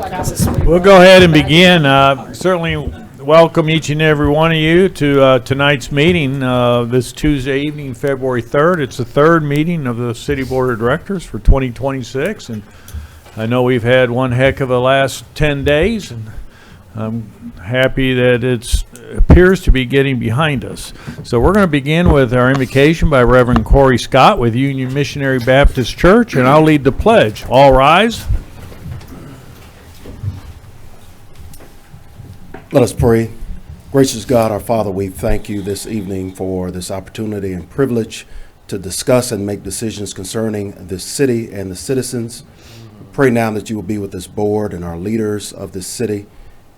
We'll go ahead and begin. Certainly welcome each and every one of you to tonight's meeting this Tuesday evening, February 3rd. It's the third meeting of the City Board of Directors for 2026, and I know we've had one heck of the last 10 days, and I'm happy that it appears to be getting behind us. So we're going to begin with our invocation by Reverend Corey Scott with Union Missionary Baptist Church, and I'll lead the pledge. All rise. Let us pray. Gracious God, our Father, we thank you this evening for this opportunity and privilege to discuss and make decisions concerning this city and the citizens. We pray now that you will be with this board and our leaders of this city.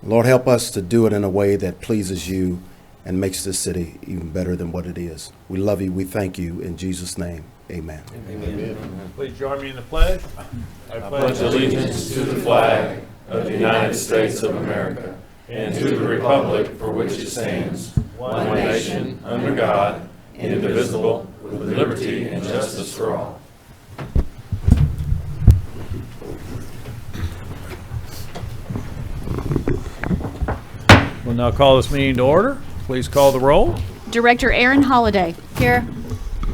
Lord, help us to do it in a way that pleases you and makes this city even better than what it is. We love you. We thank you. In Jesus' name, amen. Amen. Please join me in the pledge. I pledge allegiance to the flag of the United States of America and to the republic for which it stands, one nation, under God, indivisible, with liberty and justice for all. We'll now call this meeting to order. Please call the roll. Director Aaron Holliday. Here.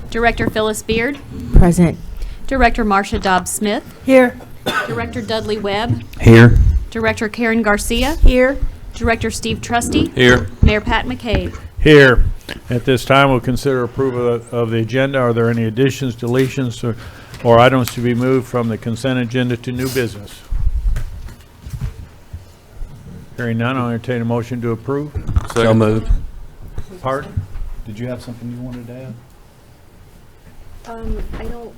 Director Phyllis Beard. Present. Director Marcia Dobbs-Smith. Here. Director Dudley Webb. Here. Director Karen Garcia. Here. Director Steve Trusty. Here. Mayor Pat McCabe. Here. At this time, we'll consider approval of the agenda. Are there any additions, deletions, or items to be moved from the consent agenda to new business? Hearing none, I'll entertain a motion to approve. So moved. Pardon? Did you have something you wanted to add? I don't.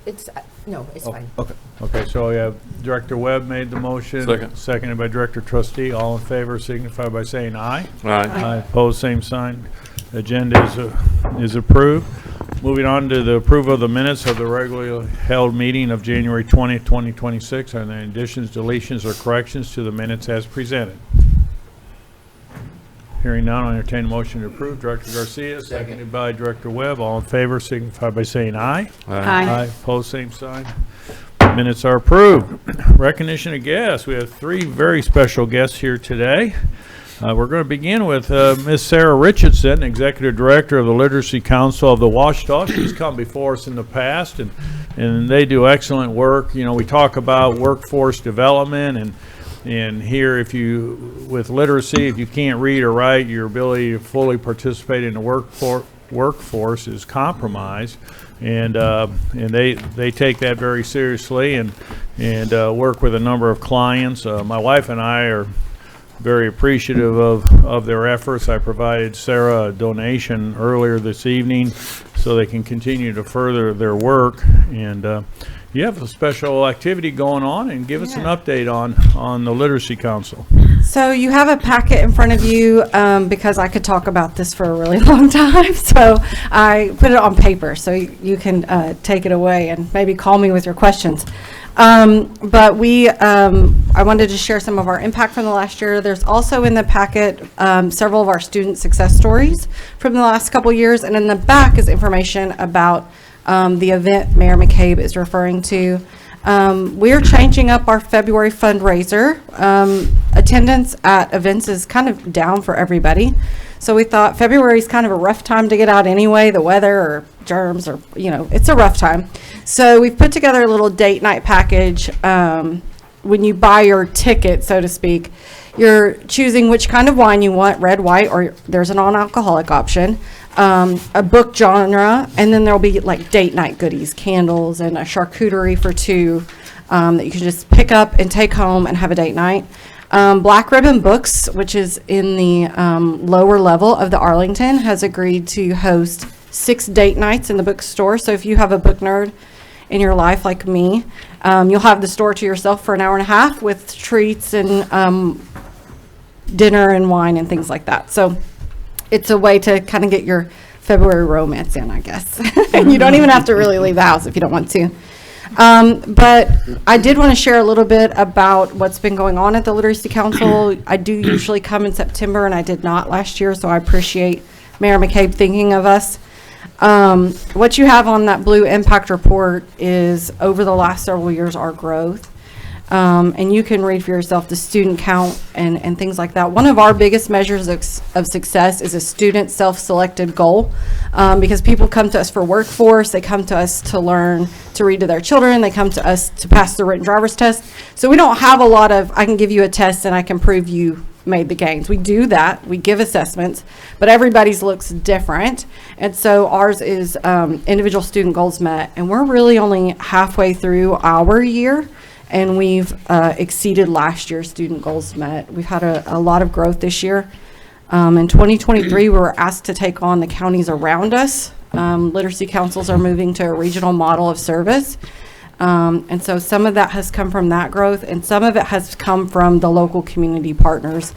It's no. It's fine. Okay. Okay. So we have Director Webb made the motion. Second. Seconded by Director Trustee. All in favor signify by saying aye. Aye. Opposed, same sign. Agenda is approved. Moving on to the approval of the minutes of the regularly held meeting of January 20th, 2026. Are there any additions, deletions, or corrections to the minutes as presented? Hearing none, I'll entertain a motion to approve. Director Garcia, seconded by Director Webb. All in favor signify by saying aye. Aye. Opposed, same sign. Minutes are approved. Recognition of guests. We have three very special guests here today. We're going to begin with Ms. Sarah Richardson, Executive Director of the Literacy Council of the Ouachita. She's come before us in the past, and they do excellent work. You know, we talk about workforce development, and here, with literacy, if you can't read or write, your ability to fully participate in the workforce is compromised. And they take that very seriously and work with a number of clients. My wife and I are very appreciative of their efforts. I provided Sarah a donation earlier this evening so they can continue to further their work. And you have a special activity going on, and give us an update on the Literacy Council. So you have a packet in front of you because I could talk about this for a really long time. So I put it on paper so you can take it away and maybe call me with your questions. But I wanted to share some of our impact from the last year. There's also in the packet several of our student success stories from the last couple years. And in the back is information about the event Mayor McCabe is referring to. We're changing up our February fundraiser. Attendance at events is kind of down for everybody. So we thought February is kind of a rough time to get out anyway, the weather or germs or, it's a rough time. So we've put together a little date night package. When you buy your ticket, so to speak, you're choosing which kind of wine you want, red, white, or there's a non-alcoholic option, a book genre, and then there'll be like date night goodies, candles, and a charcuterie for two that you can just pick up and take home and have a date night. Black Ribbon Books, which is in the lower level of the Arlington, has agreed to host 6 date nights in the bookstore. So if you have a book nerd in your life like me, you'll have the store to yourself for an hour and a half with treats and dinner and wine and things like that. So it's a way to kind of get your February romance in, I guess. And you don't even have to really leave the house if you don't want to. But I did want to share a little bit about what's been going on at the Literacy Council. I do usually come in September, and I did not last year, so I appreciate Mayor McCabe thinking of us. What you have on that blue impact report is over the last several years our growth. And you can read for yourself the student count and things like that. One of our biggest measures of success is a student self-selected goal, because people come to us for workforce, they come to us to learn to read to their children, they come to us to pass the written driver's test. So we don't have a lot of, I can give you a test and I can prove you made the gains. We do that, we give assessments, but everybody's looks different. And so ours is individual student goals met, and we're really only halfway through our year, and we've exceeded last year's student goals met. We've had a lot of growth this year. In 2023, we were asked to take on the counties around us. Literacy councils are moving to a regional model of service. And so some of that has come from that growth, and some of it has come from the local community partners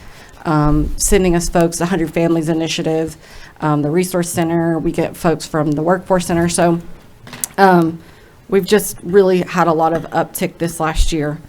sending us folks, the 100 Families Initiative, the Resource Center. We get folks from the Workforce Center. So we've just really had a lot of uptick this last year.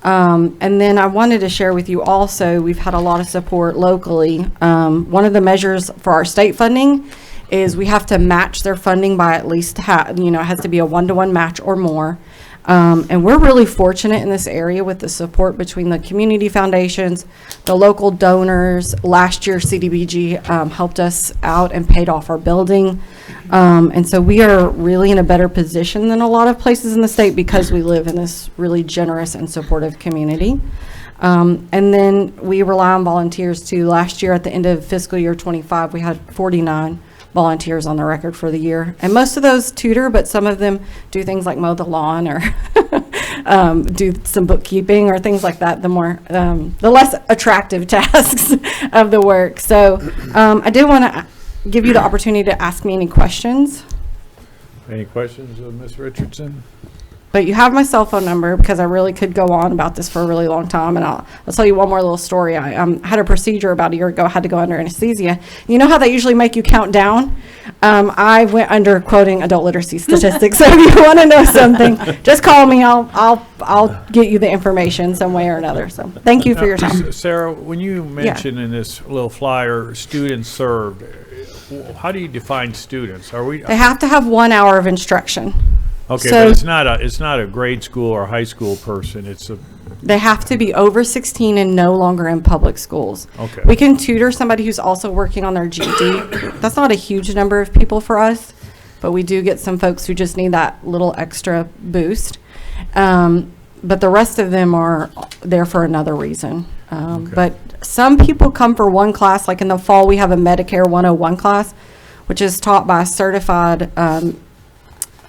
And then I wanted to share with you also, we've had a lot of support locally. One of the measures for our state funding is we have to match their funding by at least, it has to be a 1-to-1 match or more. And we're really fortunate in this area with the support between the community foundations, the local donors. Last year, CDBG helped us out and paid off our building. And so we are really in a better position than a lot of places in the state because we live in this really generous and supportive community. And then we rely on volunteers too. Last year at the end of fiscal year 25, we had 49 volunteers on the record for the year, and most of those tutor, but some of them do things like mow the lawn or do some bookkeeping or things like that, the less attractive tasks of the work. So I did want to give you the opportunity to ask me any questions. Any questions of Ms. Richardson? But you have my cell phone number, because I really could go on about this for a really long time. And I'll tell you one more little story. I had a procedure about a year ago. I had to go under anesthesia. You know how they usually make you count down? I went under quoting adult literacy statistics. So if you want to know something, just call me. I'll get you the information some way or another. So thank you for your time. Sarah, when you mentioned in this little flyer, students served, how do you define students? They have to have 1 hour of instruction. Okay, So- but it's not a grade school or high school person. They have to be over 16 and no longer in public schools. Okay. We can tutor somebody who's also working on their GED. That's not a huge number of people for us, but we do get some folks who just need that little extra boost. But the rest of them are there for another reason. But some people come for one class. Like in the fall, we have a Medicare 101 class, which is taught by a certified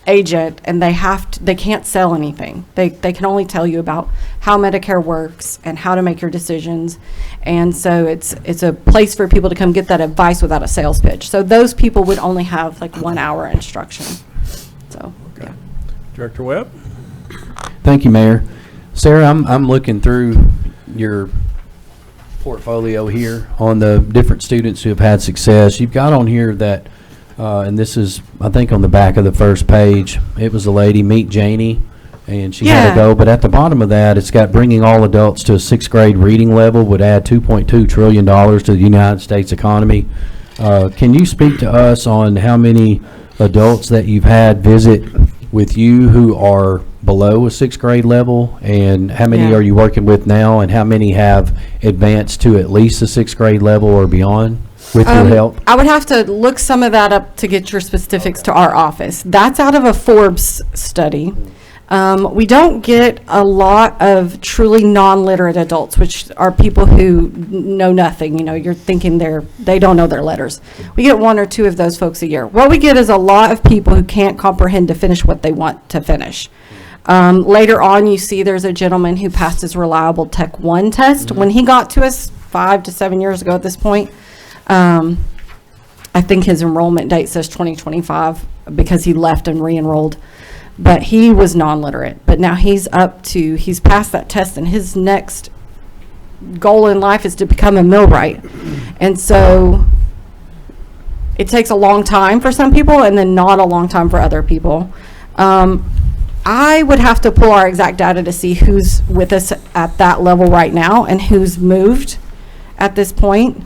agent, and they can't sell anything. They can only tell you about how Medicare works and how to make your decisions. And so it's a place for people to come get that advice without a sales pitch. So those people would only have like 1 hour instruction. So yeah. Director Webb? Thank you, Mayor. Sarah, I'm looking through your portfolio here on the different students who have had success. You've got on here that and this is, I think, on the back of the first page. It was a lady, Meet Janie, and she had Yeah. to go. But at the bottom of that, it's got bringing all adults to a 6th grade reading level would add $2.2 trillion to the United States economy. Can you speak to us on how many adults that you've had visit with you who are below a 6th grade level, and how many Yeah. are you working with now, and how many have advanced to at least a 6th grade level or beyond with your help? I would have to look some of that up to get your specifics to our office. That's out of a Forbes study. We don't get a lot of truly non-literate adults, which are people who know nothing. You know, you're thinking they don't know their letters. We get 1 or 2 of those folks a year. What we get is a lot of people who can't comprehend to finish what they want to finish. Later on, you see there's a gentleman who passed his Reliable Tech 1 test. When he got to us 5 to 7 years ago at this point, I think his enrollment date says 2025 because he left and re-enrolled. But he was non-literate. But now he's passed that test, and his next goal in life is to become a millwright. And so it takes a long time for some people and then not a long time for other people. I would have to pull our exact data to see who's with us at that level right now and who's moved at this point.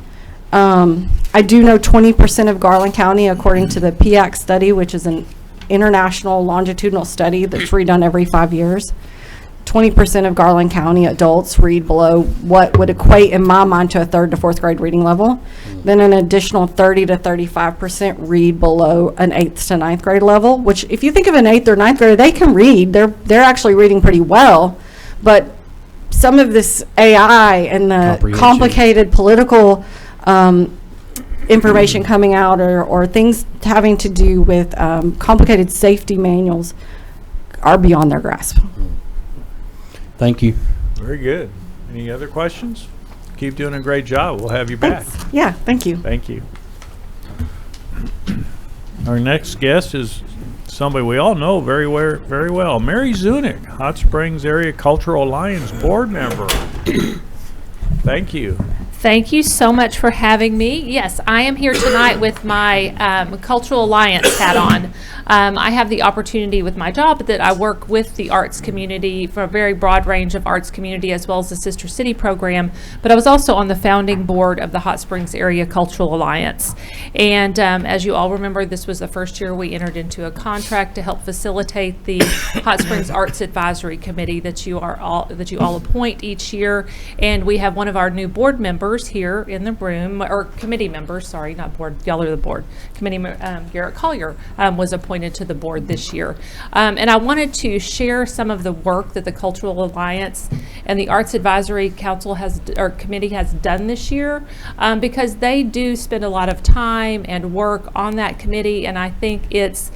I do know 20% of Garland County, according to the PIAC study, which is an international longitudinal study that's redone every 5 years. 20% of Garland County adults read below what would equate in my mind to a 3rd to 4th grade reading level. Then an additional 30 to 35% read below an 8th to 9th grade level, which if you think of an 8th or 9th grader, they can read. They're actually reading pretty well, but some of this AI and the Comprehension. complicated political information coming out or things having to do with complicated safety manuals are beyond their grasp. Thank you. Very good. Any other questions? Keep doing a great job. We'll have you back. Thanks. Yeah, thank you. Thank you. Our next guest is somebody we all know very well. Mary Zunick, Hot Springs Area Cultural Alliance board member. Thank you. Thank you so much for having me. Yes, I am here tonight with my Cultural Alliance hat on. I have the opportunity with my job that I work with the arts community for a very broad range of arts community as well as the Sister City program, but I was also on the founding board of the Hot Springs Area Cultural Alliance. And as you all remember, this was the first year we entered into a contract to help facilitate the Hot Springs Arts Advisory Committee that you all appoint each year. And we have one of our new board members here in the room, or committee members, sorry, not board, y'all are the board. Garrett Collier was appointed to the board this year. And I wanted to share some of the work that the Cultural Alliance and the Arts Advisory Committee has done this year, because they do spend a lot of time and work on that committee, and I think it's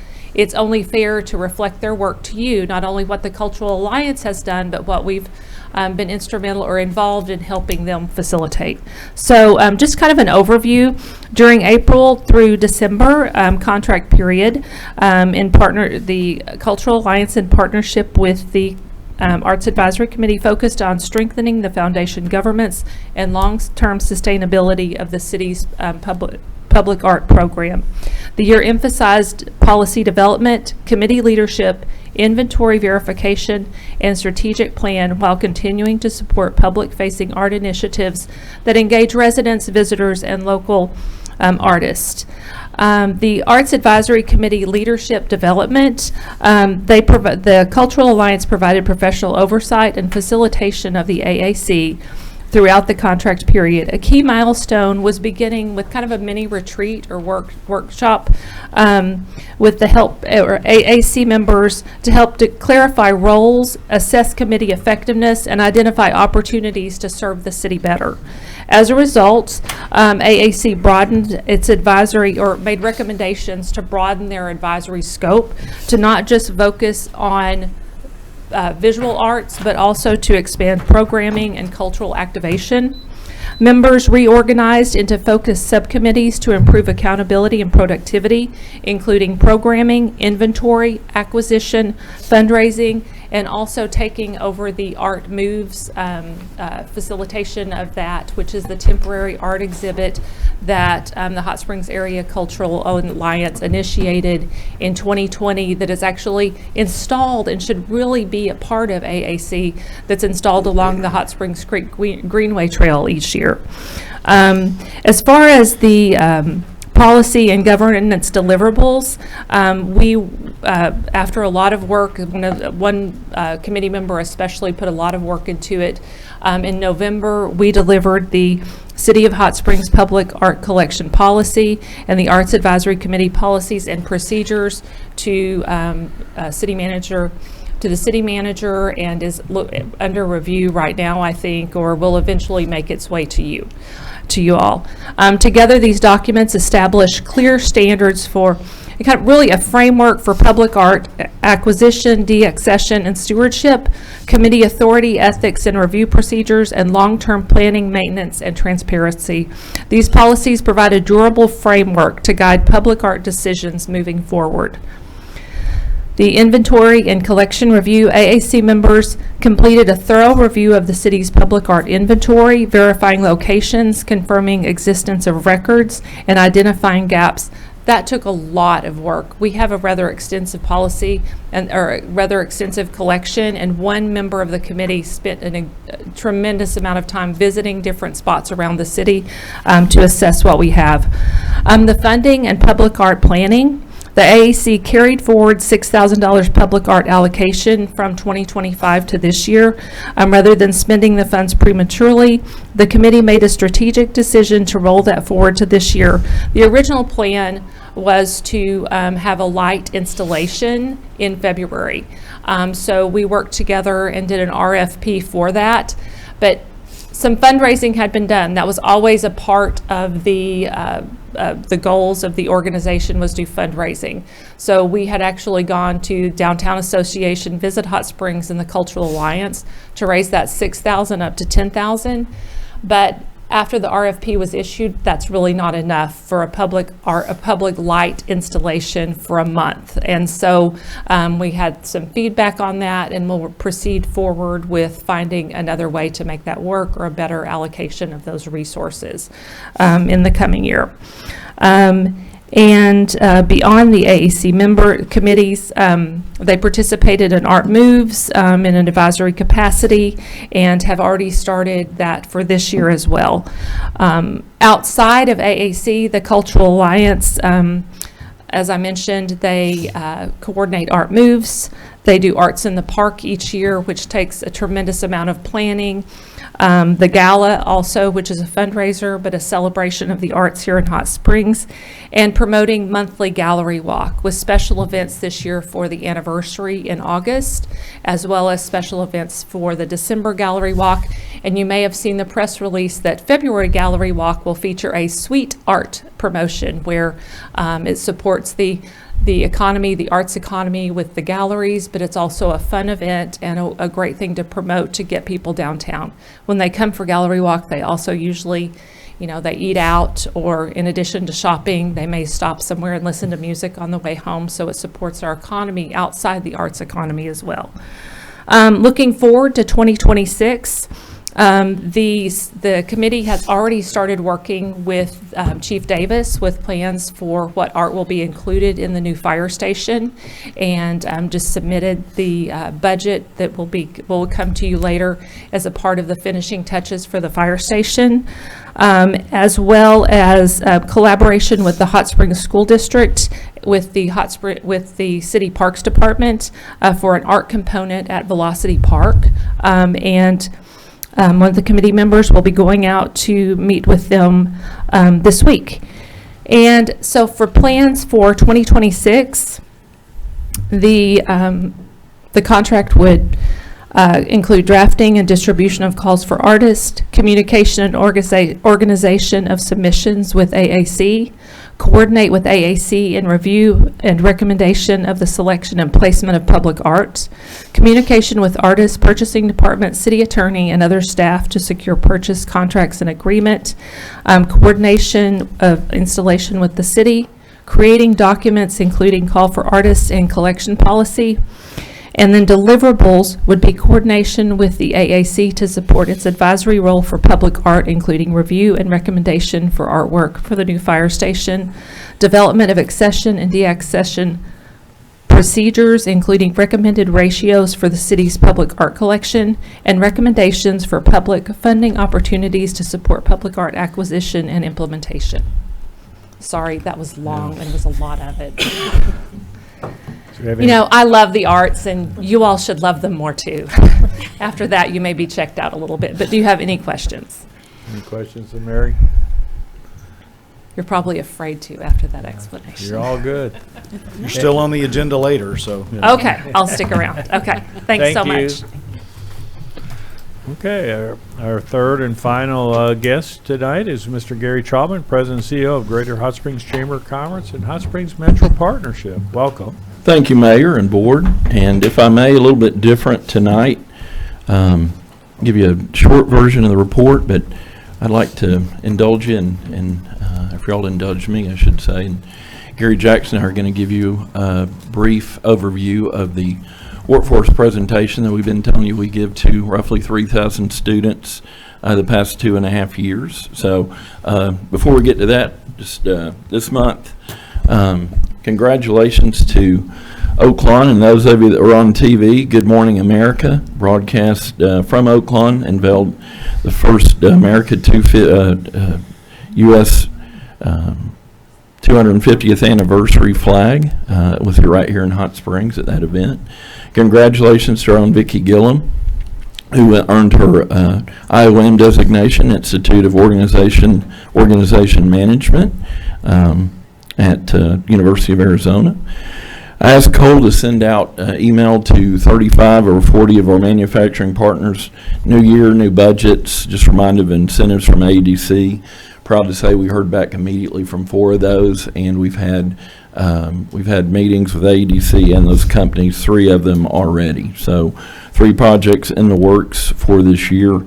only fair to reflect their work to you, not only what the Cultural Alliance has done, but what we've been instrumental or involved in helping them facilitate. So just kind of an overview. During April through December contract period, the Cultural Alliance in partnership with the Arts Advisory Committee focused on strengthening the foundation governance and long-term sustainability of the city's public art program. The year emphasized policy development, committee leadership, inventory verification, and strategic plan while continuing to support public-facing art initiatives that engage residents, visitors, and local artists. The Arts Advisory Committee leadership development, the Cultural Alliance provided professional oversight and facilitation of the AAC throughout the contract period. A key milestone was beginning with kind of a mini retreat or workshop with the help or AAC members to help to clarify roles, assess committee effectiveness, and identify opportunities to serve the city better. As a result, AAC broadened its advisory or made recommendations to broaden their advisory scope to not just focus on visual arts, but also to expand programming and cultural activation. Members reorganized into focused subcommittees to improve accountability and productivity, including programming, inventory, acquisition, fundraising, and also taking over the Art Moves facilitation of that, which is the temporary art exhibit that the Hot Springs Area Cultural Alliance initiated in 2020 that is actually installed and should really be a part of AAC, that's installed along the Hot Springs Creek Greenway Trail each year. As far as the policy and governance deliverables, after a lot of work, one committee member especially put a lot of work into it. In November, we delivered the City of Hot Springs Public Art Collection Policy and the Arts Advisory Committee Policies and Procedures to the city manager, and is under review right now, I think, or will eventually make its way to you all. Together, these documents establish clear standards for kind of really a framework for public art acquisition, deaccession, and stewardship, committee authority, ethics, and review procedures, and long-term planning, maintenance, and transparency. These policies provide a durable framework to guide public art decisions moving forward. The inventory and collection review, AAC members completed a thorough review of the city's public art inventory, verifying locations, confirming existence of records, and identifying gaps. That took a lot of work. We have a rather extensive policy or rather extensive collection, and one member of the committee spent a tremendous amount of time visiting different spots around the city to assess what we have. The funding and public art planning, The AAC carried forward $6,000 public art allocation from 2025 to this year. Rather than spending the funds prematurely, the committee made a strategic decision to roll that forward to this year. The original plan was to have a light installation in February. So we worked together and did an RFP for that. But some fundraising had been done. That was always a part of the goals of the organization, was do fundraising. So we had actually gone to Downtown Association, Visit Hot Springs, and the Cultural Alliance to raise that $6,000 up to $10,000. But after the RFP was issued, that's really not enough for a public light installation for a month. And so we had some feedback on that, and we'll proceed forward with finding another way to make that work, or a better allocation of those resources in the coming year. And beyond the AAC member committees, they participated in Art Moves in an advisory capacity, and have already started that for this year as well. Outside of AAC, the Cultural Alliance, as I mentioned, they coordinate Art Moves. They do Arts in the Park each year, which takes a tremendous amount of planning. The gala also, which is a fundraiser, but a celebration of the arts here in Hot Springs, and promoting monthly gallery walk with special events this year for the anniversary in August, as well as special events for the December gallery walk. And you may have seen the press release that February gallery walk will feature a sweet art promotion, where it supports the economy, the arts economy with the galleries, but it's also a fun event and a great thing to promote to get people downtown. When they come for gallery walk, they also usually, they eat out, or in addition to shopping, they may stop somewhere and listen to music on the way home, so it supports our economy outside the arts economy as well. Looking forward to 2026, the committee has already started working with Chief Davis with plans for what art will be included in the new fire station, and just submitted the budget that will come to you later as a part of the finishing touches for the fire station, as well as collaboration with the Hot Springs School District, with the City Parks Department for an art component at Velocity Park, and one of the committee members will be going out to meet with them this week. And so for plans for 2026, the contract would include drafting and distribution of calls for artists, communication and organization of submissions with AAC, coordinate with AAC in review and recommendation of the selection and placement of public art, communication with artists, purchasing department, city attorney, and other staff to secure purchase contracts and agreement, coordination of installation with the city, creating documents including call for artists and collection policy. And then deliverables would be coordination with the AAC to support its advisory role for public art, including review and recommendation for artwork for the new fire station, development of accession and deaccession procedures, including recommended ratios for the city's public art collection, and recommendations for public funding opportunities to support public art acquisition and implementation. Sorry, that was long and was a lot of it. I love the arts, and you all should love them more too. After that, you may be checked out a little bit. But do you have any questions? Any questions of Mary? You're probably afraid to after that explanation. You're all good. You're still on the agenda later, so. Okay, I'll stick around. Okay, thanks so Thank you. much. Okay, our third and final guest tonight is Mr. Gary Trautman, President and CEO of Greater Hot Springs Chamber of Commerce and Hot Springs Metro Partnership. Welcome. Thank you, Mayor and Board. And if I may, a little bit different tonight. Give you a short version of the report, but I'd like to indulge you, and if y'all indulge me, I should say. And Gary Jackson and I are going to give you a brief overview of the workforce presentation that we've been telling you we give to roughly 3,000 students the past 2.5 years. So before we get to that, just this month, congratulations to Oaklawn and those of you that were on TV. Good Morning America broadcast from Oaklawn unveiled the first U.S. 250th anniversary flag was here right here in Hot Springs at that event. Congratulations to our own Vicki Gillum, who earned her IOM designation, Institute of Organization Management, at University of Arizona. I asked Cole to send out email to 35 or 40 of our manufacturing partners. New year, new budgets, just remind of incentives from AEDC. Proud to say we heard back immediately from 4 of those, and we've had meetings with AEDC and those companies, 3 of them already. So 3 projects in the works for this year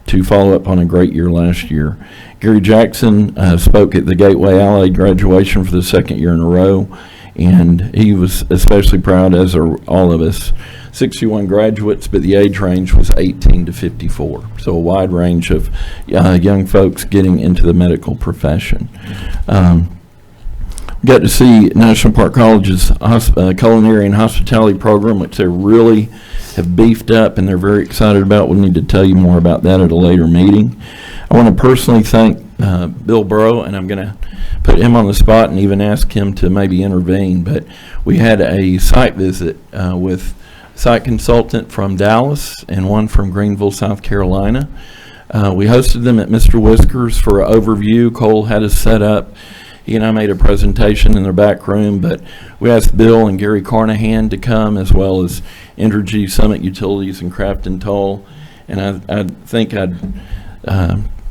to follow up on a great year last year. Gary Jackson spoke at the Gateway Allied graduation for the 2nd year in a row, and he was especially proud, as are all of us. 61 graduates, but the age range was 18 to 54. So a wide range of young folks getting into the medical profession. Got to see National Park College's culinary and hospitality program, which they really have beefed up and they're very excited about. We'll need to tell you more about that at a later meeting. I want to personally thank Bill Burrow, and I'm going to put him on the spot and even ask him to maybe intervene, but we had a site visit with a site consultant from Dallas and one from Greenville, South Carolina. We hosted them at Mr. Whiskers for an overview. Cole had us set up. He and I made a presentation in their back room, but we asked Bill and Gary Carnahan to come, as well as Entergy, Summit Utilities, and Crafton Toll. And I think I'd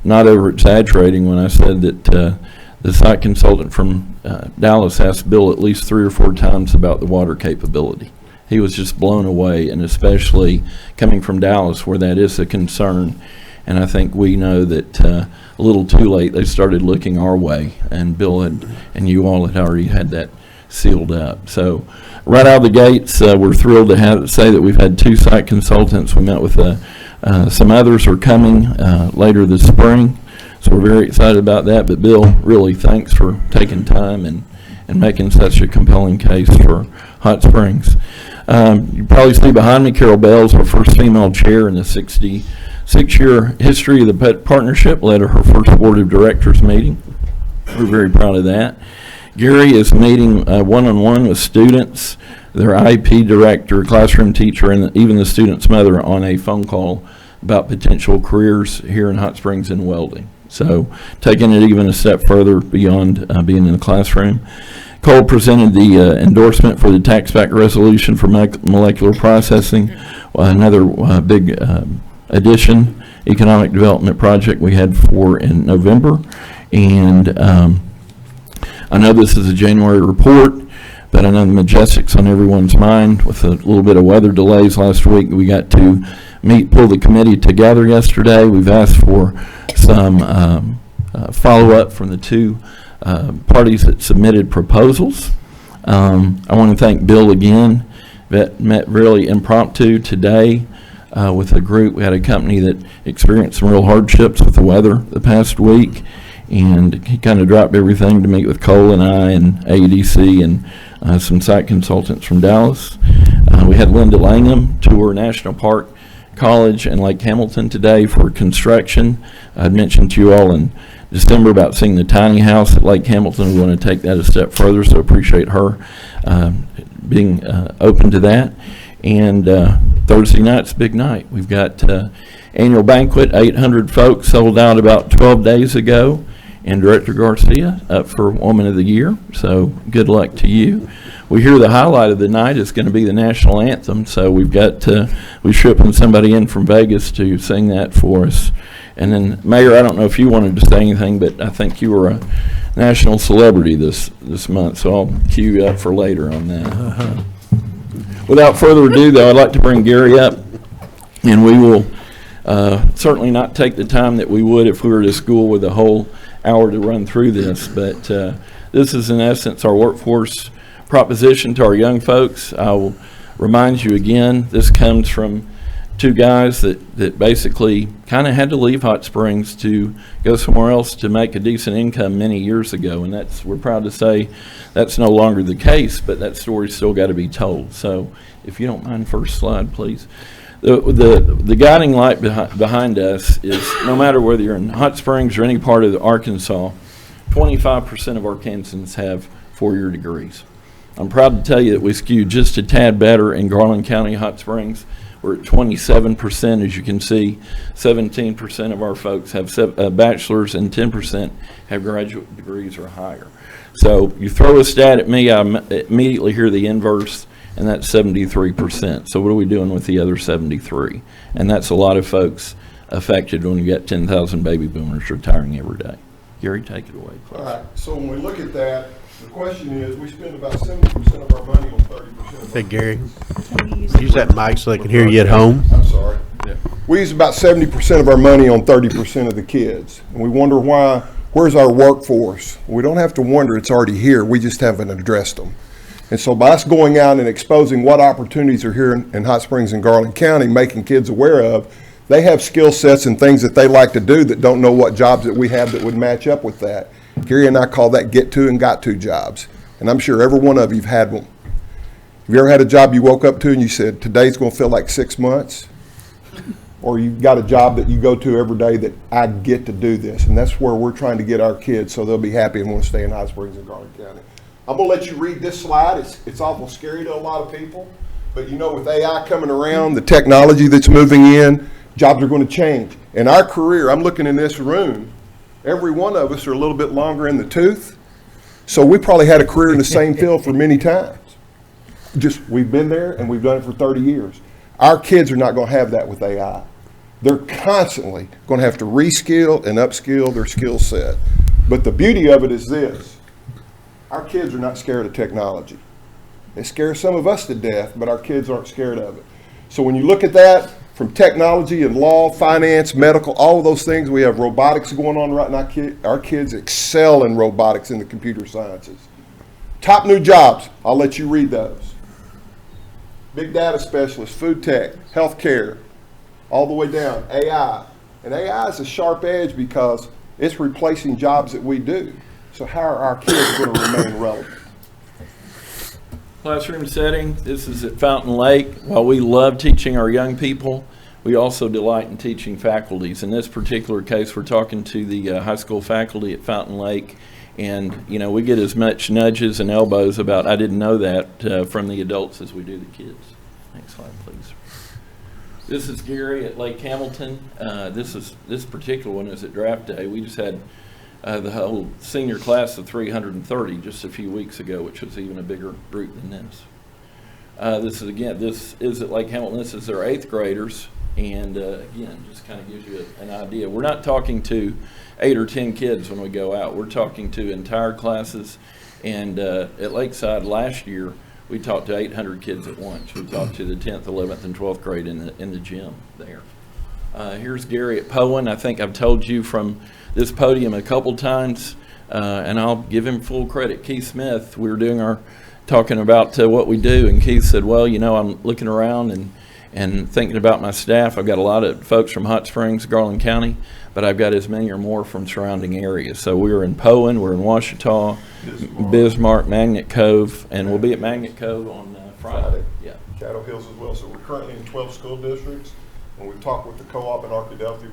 not over-exaggerating when I said that the site consultant from Dallas asked Bill at least 3 or 4 times about the water capability. He was just blown away, and especially coming from Dallas, where that is a concern. And I think we know that a little too late they started looking our way, and Bill and you all had already had that sealed up. So right out of the gates, we're thrilled to say that we've had 2 site consultants. We met with some others are coming later this spring, so we're very excited about that. But Bill, really thanks for taking time and making such a compelling case for Hot Springs. You probably see behind me Carol Bell's our first female chair in the 66-year history of the partnership, led her first board of directors meeting. We're very proud of that. Gary is meeting one-on-one with students, their IP director, classroom teacher, and even the student's mother on a phone call about potential careers here in Hot Springs in welding. So taking it even a step further beyond being in the classroom. Cole presented the endorsement for the tax back resolution for molecular processing, another big addition, economic development project we had for in November. And I know this is a January report, but I know the Majestic's on everyone's mind. With a little bit of weather delays last week, we got to pull the committee together yesterday. We've asked for some follow-up from the 2 parties that submitted proposals. I want to thank Bill again. That met really impromptu today with a group. We had a company that experienced some real hardships with the weather the past week, and he kind of dropped everything to meet with Cole and I and AEDC and some site consultants from Dallas. We had Linda Langham tour National Park College and Lake Hamilton today for construction. I'd mentioned to you all in December about seeing the tiny house at Lake Hamilton. We want to take that a step further, so appreciate her being open to that. And Thursday night's a big night. We've got annual banquet, 800 folks, sold out about 12 days ago. And Director Garcia up for Woman of the Year, so good luck to you. We hear the highlight of the night is going to be the national anthem, so we've got we're shipping somebody in from Vegas to sing that for us. And then, Mayor, I don't know if you wanted to say anything, but I think you were a national celebrity this month, so I'll cue you up for later on that. Without further ado, though, I'd like to bring Gary up, and we will certainly not take the time that we would if we were to school with a whole hour to run through this, but this is in essence our workforce proposition to our young folks. I will remind you again, this comes from 2 guys that basically kind of had to leave Hot Springs to go somewhere else to make a decent income many years ago, and we're proud to say that's no longer the case, but that story's still got to be told. So if you don't mind, first slide, please. The guiding light behind us is no matter whether you're in Hot Springs or any part of Arkansas, 25% of Arkansans have four-year degrees. I'm proud to tell you that we skew just a tad better in Garland County, Hot Springs. We're at 27%, as you can see. 17% of our folks have bachelor's and 10% have graduate degrees or higher. So you throw a stat at me, I immediately hear the inverse, and that's 73%. So what are we doing with the other 73? And that's a lot of folks affected when you get 10,000 baby boomers retiring every day. Gary, take it away, please. All right, so when we look at that, the question is, we spend about 70% of our money on 30% of Hey, our Gary, use that mic so they can hear you at home. I'm sorry. Yeah. We use about 70% of our money on 30% of the kids. And we wonder why, where's our workforce? We don't have to wonder, it's already here. We just haven't addressed them. And so by us going out and exposing what opportunities are here in Hot Springs and Garland County, making kids aware of, they have skill sets and things that they like to do that don't know what jobs that we have that would match up with that. Gary and I call that get to and got to jobs. And I'm sure every one of you've had one. Have you ever had a job you woke up to and you said, today's going to feel like 6 months? Or you've got a job that you go to every day that I get to do this. And that's where we're trying to get our kids so they'll be happy and want to stay in Hot Springs and Garland County. I'm going to let you read this slide. It's awful scary to a lot of people. But you know, with AI coming around, the technology that's moving in, jobs are going to change. In our career, I'm looking in this room, every one of us are a little bit longer in the tooth. So we probably had a career in the same field for many times. Just, we've been there and we've done it for 30 years. Our kids are not going to have that with AI. They're constantly going to have to reskill and upskill their skill set. But the beauty of it is this. Our kids are not scared of technology. They scare some of us to death, but our kids aren't scared of it. So when you look at that, from technology and law, finance, medical, all of those things, we have robotics going on right now. Our kids excel in robotics and the computer sciences. Top new jobs, I'll let you read those. Big data specialist, food tech, healthcare, all the way down, AI. And AI is a sharp edge because it's replacing jobs that we do. So how are our kids going to remain relevant? Classroom setting, this is at Fountain Lake. While we love teaching our young people, we also delight in teaching faculties. In this particular case, we're talking to the high school faculty at Fountain Lake, and you know, we get as much nudges and elbows about I didn't know that from the adults as we do the kids. Next slide, please. This is Gary at Lake Hamilton. This particular one is at draft day. We just had the whole senior class of 330 just a few weeks ago, which was even a bigger group than this. This is at Lake Hamilton. This is their 8th graders, and again, just kind of gives you an idea. We're not talking to 8 or 10 kids when we go out. We're talking to entire classes, and at Lakeside last year, we talked to 800 kids at once. We talked to the 10th, 11th, and 12th grade in the gym there. Here's Gary at Poen. I think I've told you from this podium a couple times, and I'll give him full credit. Keith Smith, we were talking about what we do, and Keith said, well, you know, I'm looking around and thinking about my staff. I've got a lot of folks from Hot Springs, Garland County, but I've got as many or more from surrounding areas. So we're in Poen, we're in Ouachita, Bismarck, Magnet Cove, and we'll be at Magnet Cove on Friday. Yeah. Caddo Hills as well. So we're currently in 12 school districts, and we've talked with the co-op in Arkadelphia.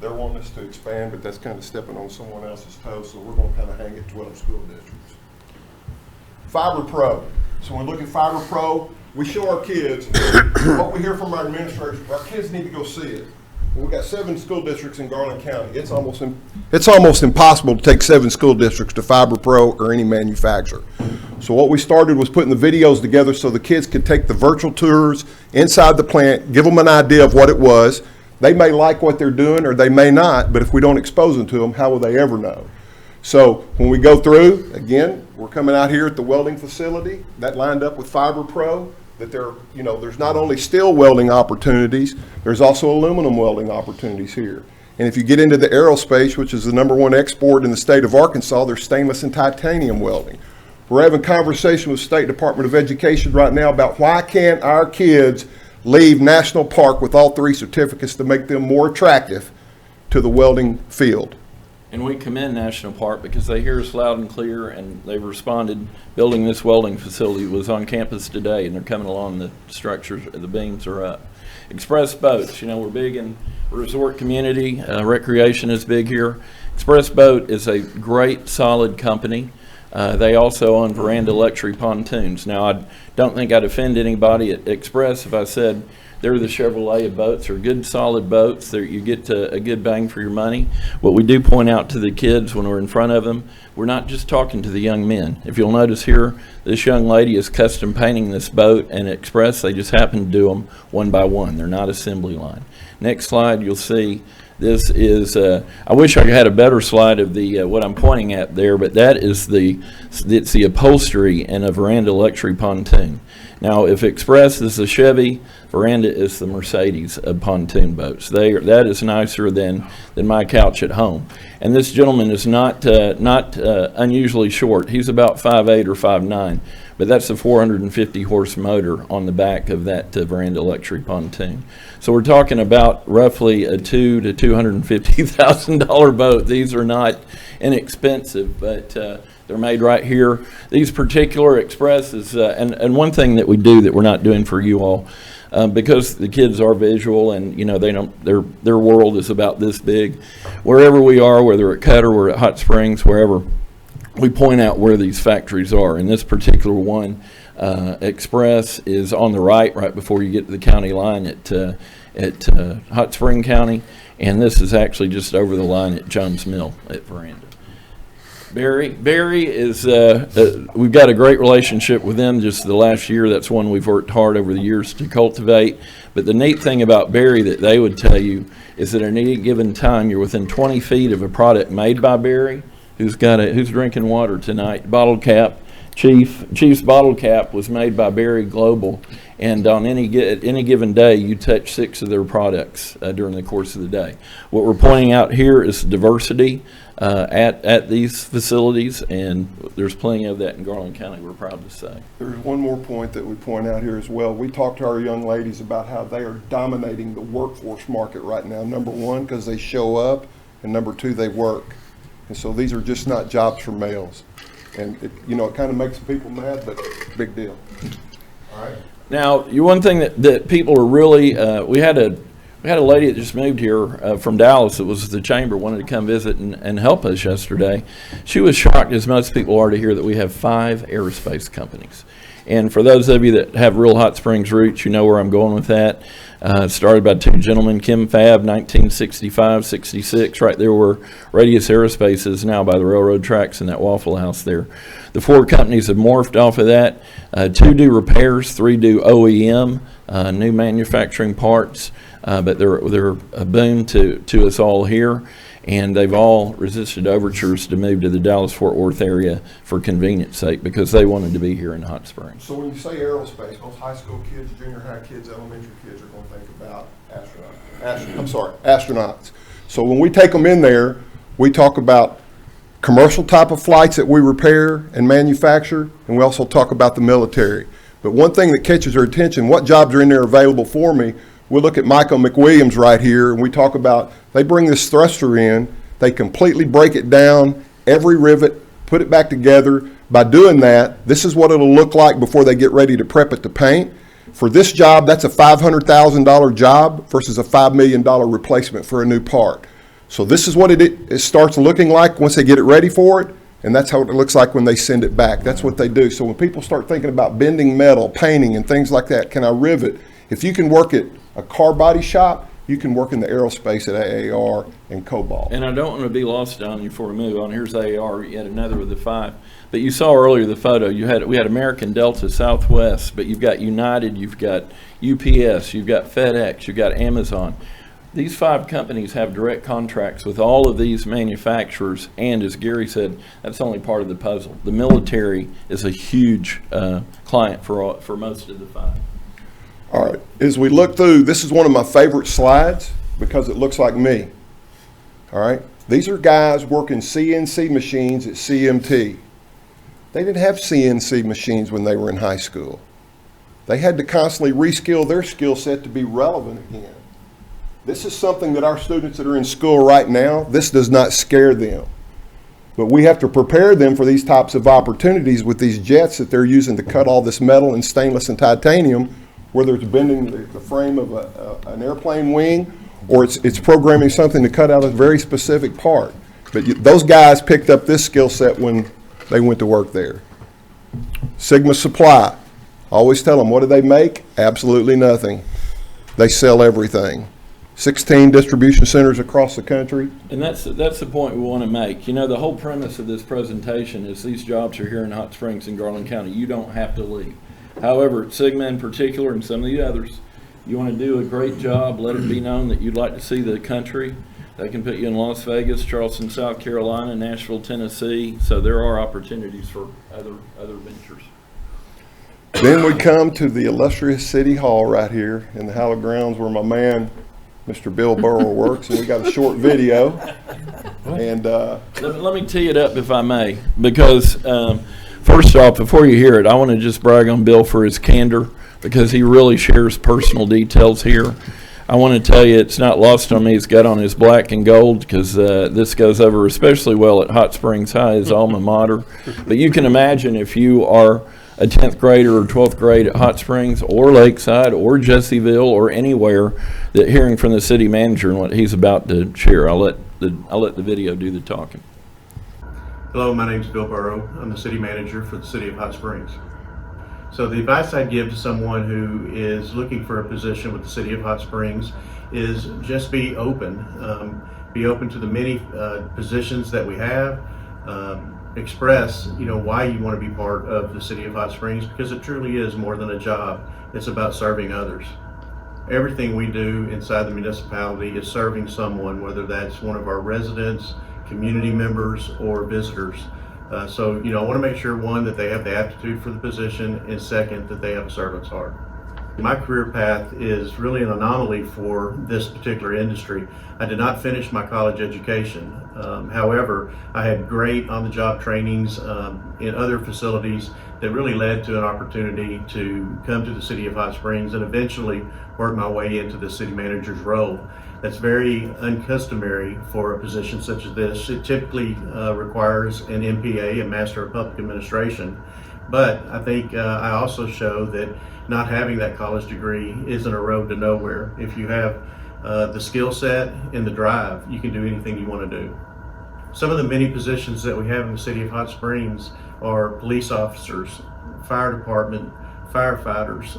They're wanting us to expand, but that's kind of stepping on someone else's toes, so we're going to kind of hang at 12 school districts. Fiber Pro. So when we look at Fiber Pro, we show our kids what we hear from our administrators. Our kids need to go see it. We've got 7 school districts in Garland County. It's almost impossible to take 7 school districts to Fiber Pro or any manufacturer. So what we started was putting the videos together so the kids could take the virtual tours inside the plant, give them an idea of what it was. They may like what they're doing or they may not, but if we don't expose them to them, how will they ever know? So when we go through, again, we're coming out here at the welding facility that lined up with Fiber Pro, that there's not only steel welding opportunities, there's also aluminum welding opportunities here. And if you get into the aerospace, which is the #1 export in the state of Arkansas, there's stainless and titanium welding. We're having conversation with State Department of Education right now about why can't our kids leave National Park with all 3 certificates to make them more attractive to the welding field. And we commend National Park because they hear us loud and clear, and they've responded. Building this welding facility was on campus today, and they're coming along. The structures, the beams are up. Express Boats, we're big in resort community. Recreation is big here. Express Boat is a great, solid company. They also own Veranda Luxury Pontoons. Now, I don't think I'd offend anybody at Express if I said they're the Chevrolet of boats. They're good, solid boats. You get a good bang for your money. What we do point out to the kids when we're in front of them, we're not just talking to the young men. If you'll notice here, this young lady is custom painting this boat, and at Express, they just happen to do them one by one. They're not assembly line. Next slide, you'll see this is, I wish I had a better slide of the what I'm pointing at there, but that is it's the upholstery in a Veranda Luxury Pontoon. Now, if Express is the Chevy, Veranda is the Mercedes of pontoon boats. That is nicer than my couch at home. And this gentleman is not unusually short. He's about 5'8" or 5'9", but that's a 450 horse motor on the back of that Veranda Luxury Pontoon. So we're talking about roughly a $200,000 to $250,000 boat. These are not inexpensive, but they're made right here. These particular Expresses, and one thing that we do that we're not doing for you all, because the kids are visual and their world is about this big. Wherever we are, whether at Cutter or at Hot Springs, wherever, we point out where these factories are. And this particular one, Express, is on the right before you get to the county line at Hot Spring County, and this is actually just over the line at Jones Mill at Veranda. Barry is, we've got a great relationship with them just the last year. That's one we've worked hard over the years to cultivate. But the neat thing about Barry that they would tell you is that at any given time, you're within 20 feet of a product made by Barry. Who's drinking water tonight? Bottle cap. Chief's bottle cap was made by Barry Global, and on any given day, you touch 6 of their products during the course of the day. What we're pointing out here is diversity at these facilities, and there's plenty of that in Garland County, we're proud to say. There's one more point that we point out here as well. We talk to our young ladies about how they are dominating the workforce market right now. Number one, because they show up, and number two, they work. And so these are just not jobs for males. And it kind of makes people mad, but big deal. All right. Now, one thing that people are really, we had a lady that just moved here from Dallas that was the chamber, wanted to come visit and help us yesterday. She was shocked, as most people are, to hear that we have 5 aerospace companies. And for those of you that have real Hot Springs roots, you know where I'm going with that. Started by 2 gentlemen, Kim Fab, 1965, 66, right there where Radius Aerospace is now by the railroad tracks and that Waffle House there. The 4 companies have morphed off of that. 2 do repairs, 3 do OEM, new manufacturing parts, but they're a boon to us all here. And they've all resisted overtures to move to the Dallas-Fort Worth area for convenience sake because they wanted to be here in Hot Springs. So when you say aerospace, most high school kids, junior high kids, elementary kids are going to think about astronauts. So when we take them in there, we talk about commercial type of flights that we repair and manufacture, and we also talk about the military. But one thing that catches our attention, what jobs are in there available for me? We'll look at Michael McWilliams right here, and we talk about, they bring this thruster in, they completely break it down, every rivet, put it back together. By doing that, this is what it'll look like before they get ready to prep it to paint. For this job, that's a $500,000 job versus a $5 million replacement for a new part. So this is what it starts looking like once they get it ready for it, and that's how it looks like when they send it back. That's what they do. So when people start thinking about bending metal, painting, and things like that, can I rivet? If you can work at a car body shop, you can work in the aerospace at AAR and Cobalt. And I don't want to be lost on you before we move on. Here's AAR, yet another with the 5. But you saw earlier the photo. We had American Delta, Southwest, but you've got United, you've got UPS, you've got FedEx, you've got Amazon. These 5 companies have direct contracts with all of these manufacturers, and as Gary said, that's only part of the puzzle. The military is a huge client for most of the 5. All right, as we look through, this is one of my favorite slides because it looks like me. All right, these are guys working CNC machines at CMT. They didn't have CNC machines when they were in high school. They had to constantly reskill their skill set to be relevant again. This is something that our students that are in school right now, this does not scare them. But we have to prepare them for these types of opportunities with these jets that they're using to cut all this metal and stainless and titanium, whether it's bending the frame of an airplane wing or it's programming something to cut out a very specific part. But those guys picked up this skill set when they went to work there. Sigma Supply, always tell them, what do they make? Absolutely nothing. They sell everything. 16 distribution centers across the country. And that's the point we want to make. You know, the whole premise of this presentation is these jobs are here in Hot Springs and Garland County. You don't have to leave. However, Sigma in particular and some of the others, you want to do a great job, let it be known that you'd like to see the country. They can put you in Las Vegas, Charleston, South Carolina, Nashville, Tennessee. So there are opportunities for other ventures. Then we come to the illustrious City Hall right here in the hallowed grounds where my man, Mr. Bill Burrow works, and we got a short video. And let me tee it up if I may, because first off, before you hear it, I want to just brag on Bill for his candor, because he really shares personal details here. I want to tell you, it's not lost on me. He's got on his black and gold because this goes over especially well at Hot Springs High, his alma mater. But you can imagine if you are a 10th grader or 12th grade at Hot Springs or Lakeside or Jessieville or anywhere, that hearing from the city manager and what he's about to share. I'll let the video do the talking. Hello, my name is Bill Burrow. I'm the city manager for the city of Hot Springs. So the advice I'd give to someone who is looking for a position with the city of Hot Springs is just be open. Be open to the many positions that we have. Express, why you want to be part of the city of Hot Springs, because it truly is more than a job. It's about serving others. Everything we do inside the municipality is serving someone, whether that's one of our residents, community members, or visitors. So I want to make sure, one, that they have the aptitude for the position, and second, that they have a servant's heart. My career path is really an anomaly for this particular industry. I did not finish my college education. However, I had great on-the-job trainings in other facilities that really led to an opportunity to come to the city of Hot Springs and eventually work my way into the city manager's role. That's very uncustomary for a position such as this. It typically requires an MPA, a Master of Public Administration. But I think I also show that not having that college degree isn't a road to nowhere. If you have the skill set and the drive, you can do anything you want to do. Some of the many positions that we have in the city of Hot Springs are police officers, fire department, firefighters,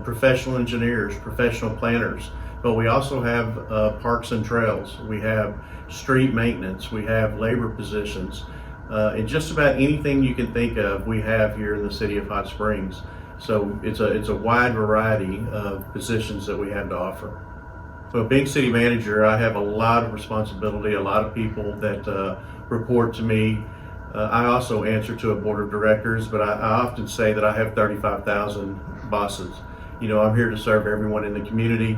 professional engineers, professional planners. But we also have parks and trails. We have street maintenance. We have labor positions. And just about anything you can think of, we have here in the city of Hot Springs. So it's a wide variety of positions that we have to offer. So being city manager, I have a lot of responsibility, a lot of people that report to me. I also answer to a board of directors, but I often say that I have 35,000 bosses. I'm here to serve everyone in the community.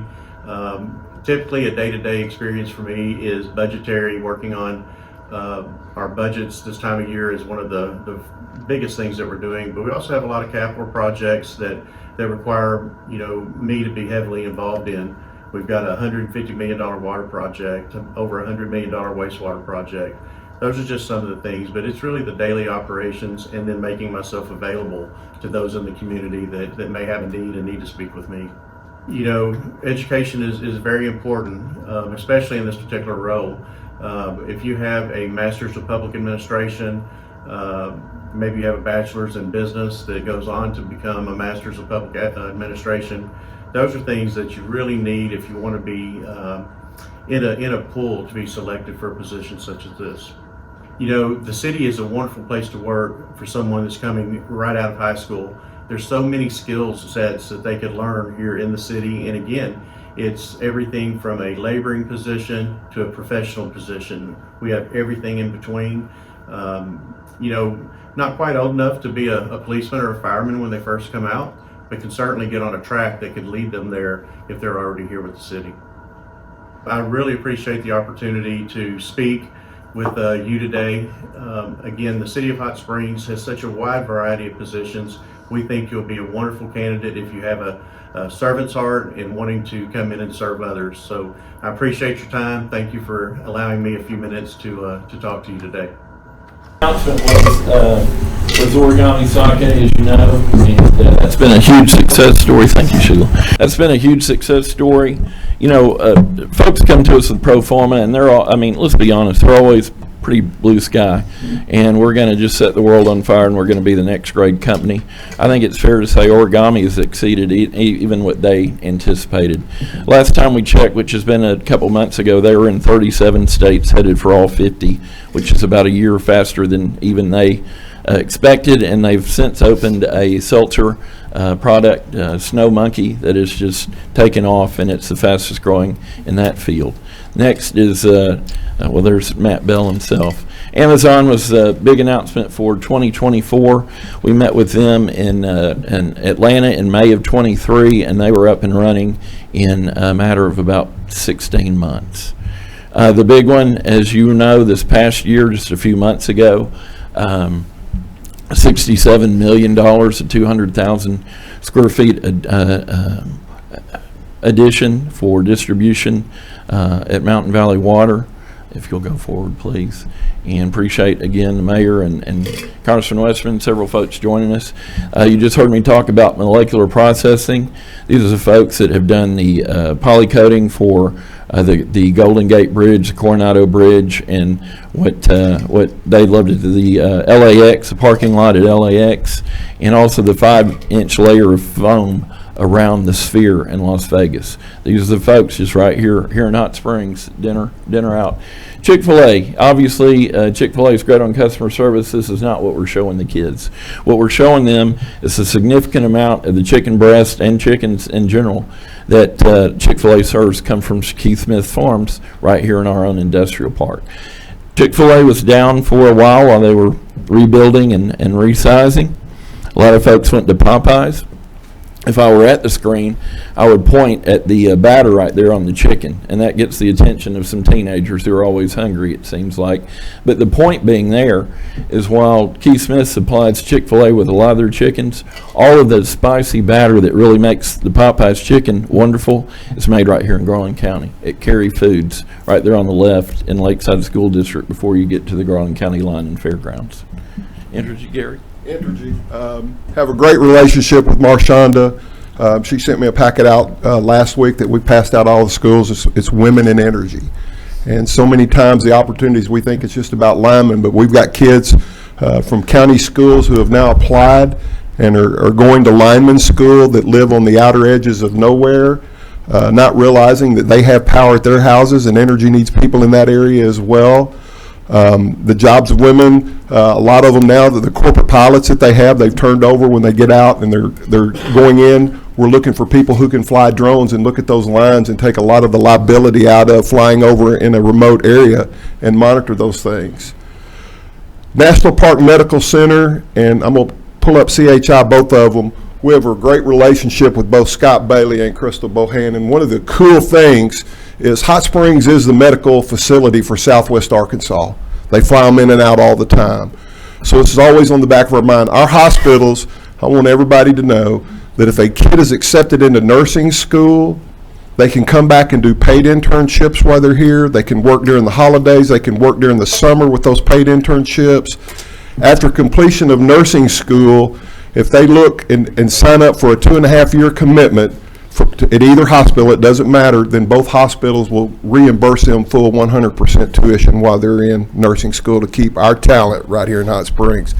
Typically a day-to-day experience for me is budgetary, working on our budgets. This time of year is one of the biggest things that we're doing, but we also have a lot of capital projects that require me to be heavily involved in. We've got a $150 million water project, over $100 million wastewater project. Those are just some of the things, but it's really the daily operations and then making myself available to those in the community that may have a need and need to speak with me. Education is very important, especially in this particular role. If you have a Master's of Public Administration, maybe you have a Bachelor's in Business that goes on to become a Master's of Public Administration, those are things that you really need if you want to be in a pool to be selected for a position such as this. The city is a wonderful place to work for someone that's coming right out of high school. There's so many skill sets that they could learn here in the city, and again, it's everything from a laboring position to a professional position. We have everything in between. Not quite old enough to be a policeman or a fireman when they first come out, but can certainly get on a track that could lead them there if they're already here with the city. I really appreciate the opportunity to speak with you today. Again, the city of Hot Springs has such a wide variety of positions. We think you'll be a wonderful candidate if you have a servant's heart and wanting to come in and serve others. So I appreciate your time. Thank you for allowing me a few minutes to talk to you today. Announcement was Origami Sake, as you know, and that's been a huge success story. Thank you, Sheila. That's been a huge success story. Folks come to us with pro forma, and they're all, let's be honest, they're always pretty blue sky. And we're going to just set the world on fire, and we're going to be the next grade company. I think it's fair to say Origami has exceeded even what they anticipated. Last time we checked, which has been a couple months ago, they were in 37 states, headed for all 50, which is about a year faster than even they expected. And they've since opened a seltzer product, Snow Monkey, that is just taken off, and it's the fastest growing in that field. Next is, well, there's Matt Bell himself. Amazon was a big announcement for 2024. We met with them in Atlanta in May of 23, and they were up and running in a matter of about 16 months. The big one, as you know, this past year, just a few months ago, $67 million, a 200,000 square feet addition for distribution at Mountain Valley Water. If you'll go forward, please. And appreciate, again, the mayor and Congressman Westman, several folks joining us. You just heard me talk about molecular processing. These are the folks that have done the polycoating for the Golden Gate Bridge, the Coronado Bridge, and what they loved at the LAX, the parking lot at LAX, and also the 5-inch layer of foam around the Sphere in Las Vegas. These are the folks just right here in Hot Springs, dinner out. Chick-fil-A, obviously Chick-fil-A is great on customer service. This is not what we're showing the kids. What we're showing them is a significant amount of the chicken breast and chickens in general that Chick-fil-A serves come from Keith Smith Farms right here in our own industrial park. Chick-fil-A was down for a while they were rebuilding and resizing. A lot of folks went to Popeyes. If I were at the screen, I would point at the batter right there on the chicken, and that gets the attention of some teenagers who are always hungry, it seems like. But the point being there is while Keith Smith supplies Chick-fil-A with a lot of their chickens, all of the spicy batter that really makes the Popeyes chicken wonderful is made right here in Garland County at Cary Foods, right there on the left in Lakeside School District before you get to the Garland County line and fairgrounds. Entergy, Gary. Entergy. Have a great relationship with Marshonda. She sent me a packet out last week that we passed out all the schools. It's women in energy. And so many times the opportunities, we think it's just about linemen, but we've got kids from county schools who have now applied and are going to lineman school that live on the outer edges of nowhere, not realizing that they have power at their houses, and Energy needs people in that area as well. The jobs of women, a lot of them now, the corporate pilots that they have, they've turned over when they get out and they're going in. We're looking for people who can fly drones and look at those lines and take a lot of the liability out of flying over in a remote area and monitor those things. National Park Medical Center, and I'm going to pull up CHI, both of them. We have a great relationship with both Scott Bailey and Crystal Bohannon. One of the cool things is Hot Springs is the medical facility for Southwest Arkansas. They fly them in and out all the time. So this is always on the back of our mind. Our hospitals, I want everybody to know that if a kid is accepted into nursing school, they can come back and do paid internships while they're here. They can work during the holidays. They can work during the summer with those paid internships. After completion of nursing school, if they look and sign up for a 2.5-year commitment at either hospital, it doesn't matter, then both hospitals will reimburse them full 100% tuition while they're in nursing school to keep our talent right here in Hot Springs.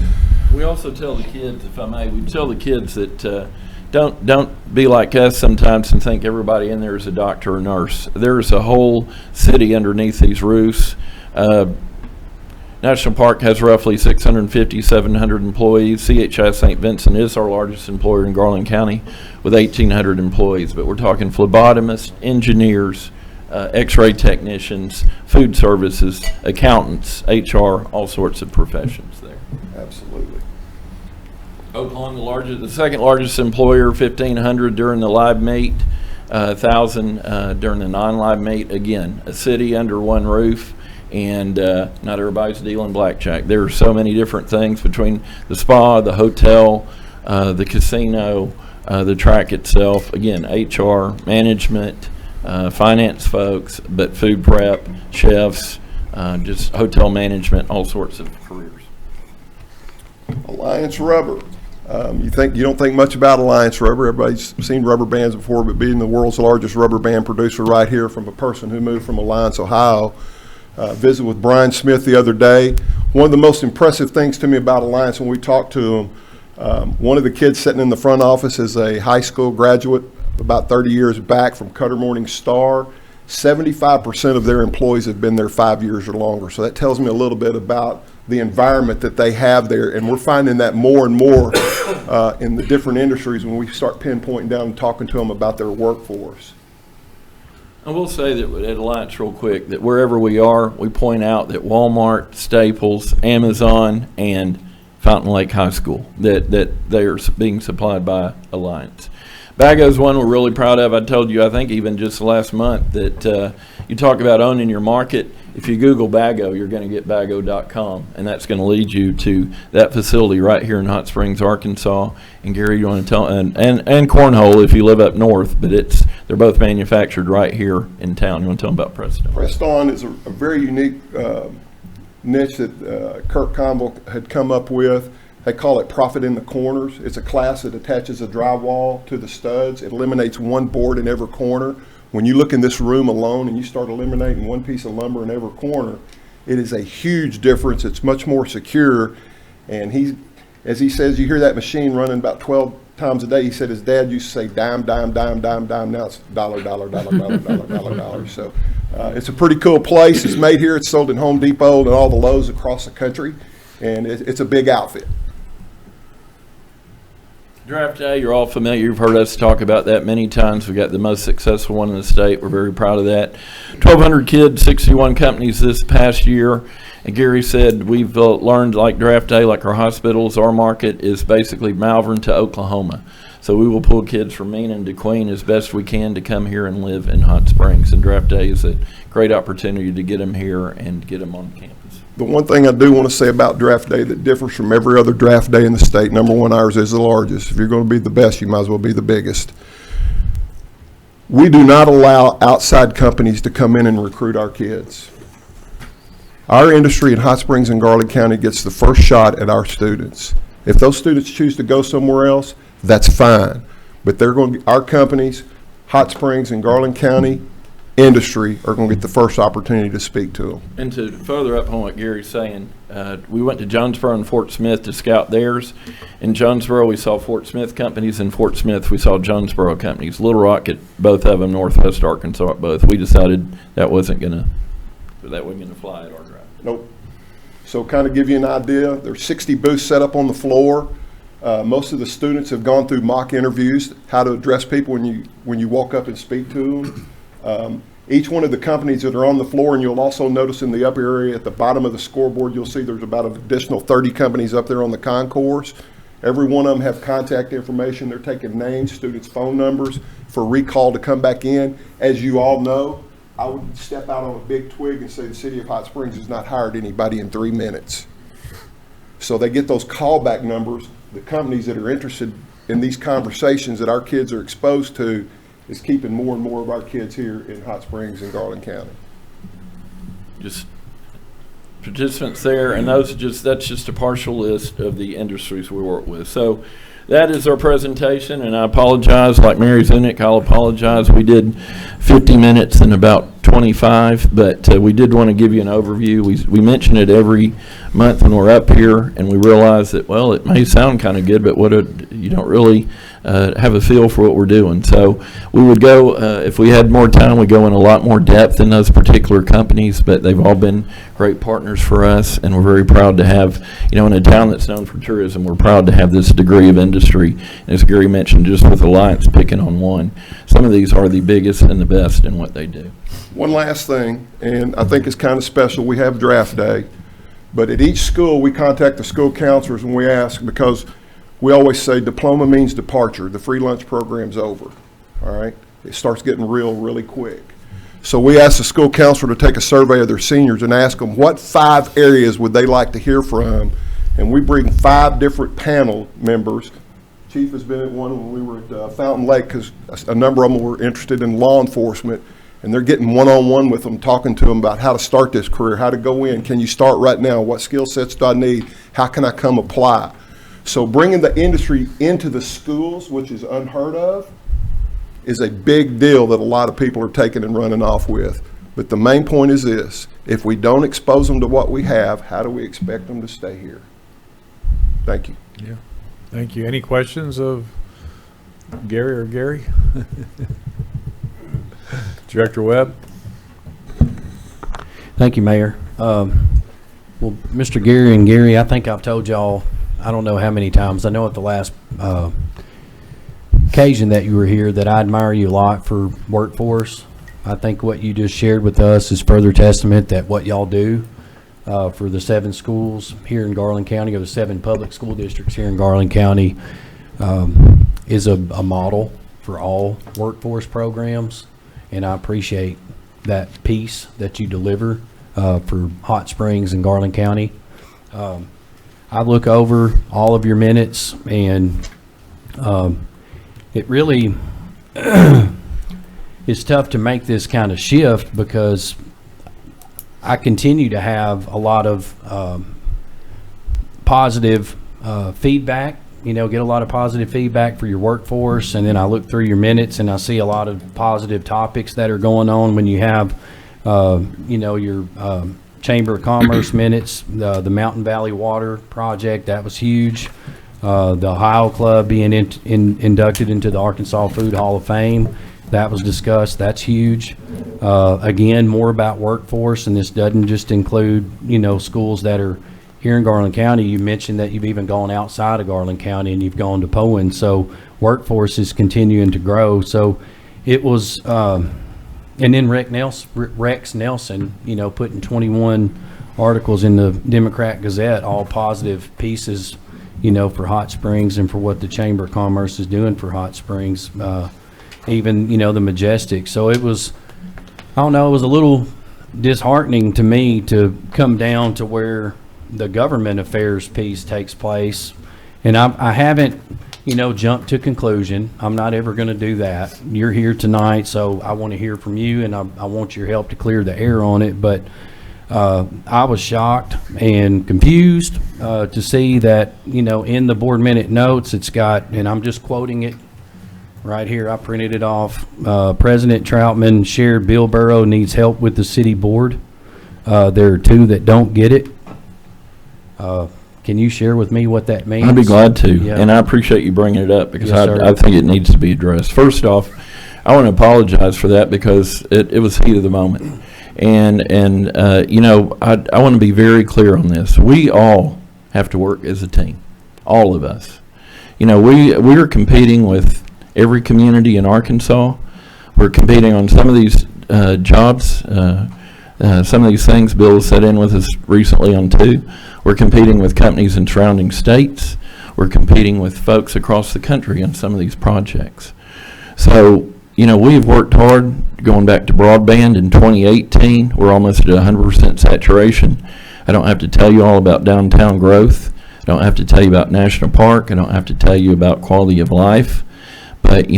We also tell the kids, if I may, we tell the kids that don't be like us sometimes and think everybody in there is a doctor or nurse. There's a whole city underneath these roofs. National Park has roughly 650, 700 employees. CHI St. Vincent is our largest employer in Garland County with 1,800 employees. But we're talking phlebotomists, engineers, x-ray technicians, food services, accountants, HR, all sorts of professions there. Absolutely. Oaklawn, the second largest employer, 1,500 during the live meet, 1,000 during the non-live meet. Again, a city under one roof. And not everybody's dealing blackjack. There are so many different things between the spa, the hotel, the casino, the track itself. Again, HR, management, finance folks, but food prep, chefs, just hotel management, all sorts of careers. Alliance Rubber. You don't think much about Alliance Rubber. Everybody's seen rubber bands before, but being the world's largest rubber band producer right here from a person who moved from Alliance, Ohio, Visited with Brian Smith the other day. One of the most impressive things to me about Alliance when we talked to them, one of the kids sitting in the front office is a high school graduate about 30 years back from Cutter Morning Star. 75% of their employees have been there 5 years or longer. So that tells me a little bit about the environment that they have there. And we're finding that more and more in the different industries when we start pinpointing down and talking to them about their workforce. I will say that at Alliance real quick, that wherever we are, we point out that Walmart, Staples, Amazon, and Fountain Lake High School, that they are being supplied by Alliance. Bago's one we're really proud of. I told you, I think even just last month, that you talk about owning your market. If you Google Bago, you're going to get bago.com, and that's going to lead you to that facility right here in Hot Springs, Arkansas. And Gary, you want to tell, and Cornhole if you live up north, but they're both manufactured right here in town. You want to tell them about Preston? Preston is a very unique niche that Kirk Conville had come up with. They call it Profit in the Corners. It's a class that attaches a drywall to the studs. It eliminates one board in every corner. When you look in this room alone and you start eliminating one piece of lumber in every corner, it is a huge difference. It's much more secure. And as he says, you hear that machine running about 12 times a day. He said his dad used to say dime, dime, dime, dime, dime. Now it's dollar, dollar, dollar, dollar, dollar, dollar, dollar. So it's a pretty cool place. It's made here. It's sold in Home Depot and all the Lowe's across the country. And it's a big outfit. Draft Day, you're all familiar. You've heard us talk about that many times. We've got the most successful one in the state. We're very proud of that. 1,200 kids, 61 companies this past year. And Gary said we've learned, like Draft Day, like our hospitals, our market is basically Malvern to Oklahoma. So we will pull kids from Mean to Queen as best we can to come here and live in Hot Springs. And Draft Day is a great opportunity to get them here and get them on campus. The one thing I do want to say about Draft Day that differs from every other draft day in the state, number one, ours is the largest. If you're going to be the best, you might as well be the biggest. We do not allow outside companies to come in and recruit our kids. Our industry in Hot Springs and Garland County gets the first shot at our students. If those students choose to go somewhere else, that's fine. But our companies, Hot Springs and Garland County industry, are going to get the first opportunity to speak to them. And to further up on what Gary's saying, we went to Jonesboro and Fort Smith to scout theirs. In Jonesboro, we saw Fort Smith companies. In Fort Smith, we saw Jonesboro companies. Little Rock at both of them, Northwest Arkansas at both. We decided that wasn't going to fly at our draft. Nope. So kind of give you an idea, there's 60 booths set up on the floor. Most of the students have gone through mock interviews, how to address people when you walk up and speak to them. Each one of the companies that are on the floor, and you'll also notice in the upper area at the bottom of the scoreboard, you'll see there's about an additional 30 companies up there on the concourse. Every one of them have contact information. They're taking names, students' phone numbers for recall to come back in. As you all know, I would step out on a big twig and say the city of Hot Springs has not hired anybody in 3 minutes. So they get those callback numbers. The companies that are interested in these conversations that our kids are exposed to is keeping more and more of our kids here in Hot Springs and Garland County. Just participants there, and that's just a partial list of the industries we work with. So that is our presentation, and I apologize, like Mary Zunick, I'll apologize. We did 50 minutes in about 25, but we did want to give you an overview. We mention it every month when we're up here, and we realize that, well, it may sound kind of good, but you don't really have a feel for what we're doing. So we would go, if we had more time, we'd go in a lot more depth in those particular companies, but they've all been great partners for us, and we're very proud to have, in a town that's known for tourism, we're proud to have this degree of industry. As Gary mentioned, just with Alliance picking on one, some of these are the biggest and the best in what they do. One last thing, and I think it's kind of special, we have draft day, but at each school we contact the school counselors and we ask, because we always say diploma means departure, the free lunch program's over, all right? It starts getting real really quick. So we ask the school counselor to take a survey of their seniors and ask them what 5 areas would they like to hear from, and we bring 5 different panel members. Chief has been at one when we were at Fountain Lake, because a number of them were interested in law enforcement, and they're getting one-on-one with them, talking to them about how to start this career, how to go in, can you start right now, what skill sets do I need, how can I come apply? So bringing the industry into the schools, which is unheard of, is a big deal that a lot of people are taking and running off with. But the main point is this: if we don't expose them to what we have, how do we expect them to stay here? Thank you. Yeah. Thank you. Any questions of Gary or Gary? Director Webb? Thank you, Mayor. Well, Mr. Gary and Gary, I think I've told y'all, I don't know how many times, I know at the last occasion that you were here, that I admire you a lot for workforce. I think what you just shared with us is further testament that what y'all do for the 7 schools here in Garland County, or the 7 public school districts here in Garland County, is a model for all workforce programs, and I appreciate that piece that you deliver for Hot Springs and Garland County. I look over all of your minutes, and it really is tough to make this kind of shift, because I continue to have a lot of positive feedback, get a lot of positive feedback for your workforce, and then I look through your minutes and I see a lot of positive topics that are going on when you have, your Chamber of Commerce minutes, the Mountain Valley Water Project, that was huge. The Ohio Club being inducted into the Arkansas Food Hall of Fame, that was discussed. That's huge. Again, more about workforce, and this doesn't just include, schools that are here in Garland County. You mentioned that you've even gone outside of Garland County and you've gone to Poen. So workforce is continuing to grow. So it was, and then Rex Nelson, putting 21 articles in the Democrat Gazette, all positive pieces, for Hot Springs and for what the Chamber of Commerce is doing for Hot Springs, even, the Majestic. So it was, I don't know, it was a little disheartening to me to come down to where the government affairs piece takes place. And I haven't, jumped to conclusion. I'm not ever going to do that. You're here tonight, so I want to hear from you, and I want your help to clear the air on it. But I was shocked and confused to see that, in the board minute notes, it's got, and I'm just quoting it right here, I printed it off, President Troutman shared Bill Burrow needs help with the city board. There are 2 that don't get it. Can you share with me what that means? I'd be glad to, Yeah. and I appreciate you bringing it up, because Yes, sir. I think it needs to be addressed. First off, I want to apologize for that, because it was heat of the moment. And I want to be very clear on this. We all have to work as a team, all of us. We're competing with every community in Arkansas. We're competing on some of these jobs, some of these things. Bill sat in with us recently on 2. We're competing with companies in surrounding states. We're competing with folks across the country on some of these projects. So, we've worked hard going back to broadband in 2018. We're almost at 100% saturation. I don't have to tell you all about downtown growth. I don't have to tell you about National Park. I don't have to tell you about quality of life. But,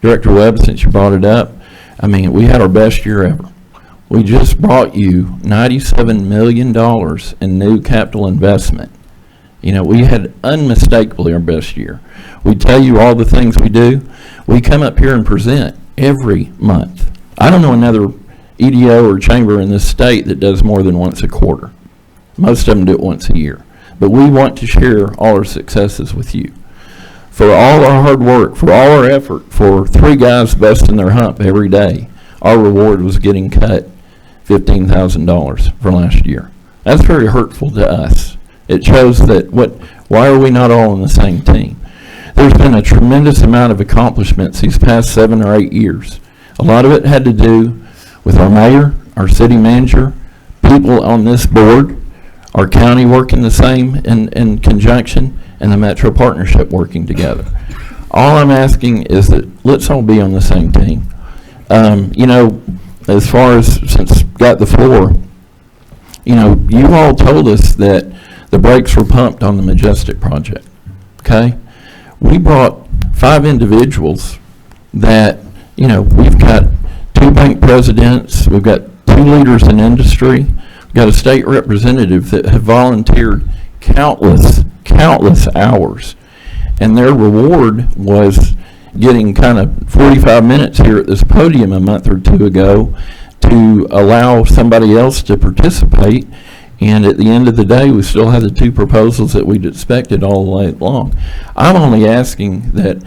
Director Webb, since you brought it up, we had our best year ever. We just brought you $97 million in new capital investment. We had unmistakably our best year. We tell you all the things we do. We come up here and present every month. I don't know another EDO or chamber in this state that does more than once a quarter. Most of them do it once a year. But we want to share all our successes with you. For all our hard work, for all our effort, for 3 guys busting their hump every day, our reward was getting cut $15,000 for last year. That's very hurtful to us. It shows that why are we not all on the same team? There's been a tremendous amount of accomplishments these past 7 or 8 years. A lot of it had to do with our mayor, our city manager, people on this board, our county working the same in conjunction, and the Metro Partnership working together. All I'm asking is that let's all be on the same team. As far as, since got the floor, you all told us that the brakes were pumped on the Majestic project, okay? We brought 5 individuals that, we've got 2 bank presidents, we've got 2 leaders in industry, we've got a state representative that have volunteered countless hours, and their reward was getting kind of 45 minutes here at this podium a month or 2 ago, to allow somebody else to participate. And at the end of the day, we still have the two proposals that we'd expected all the way along. I'm only asking that,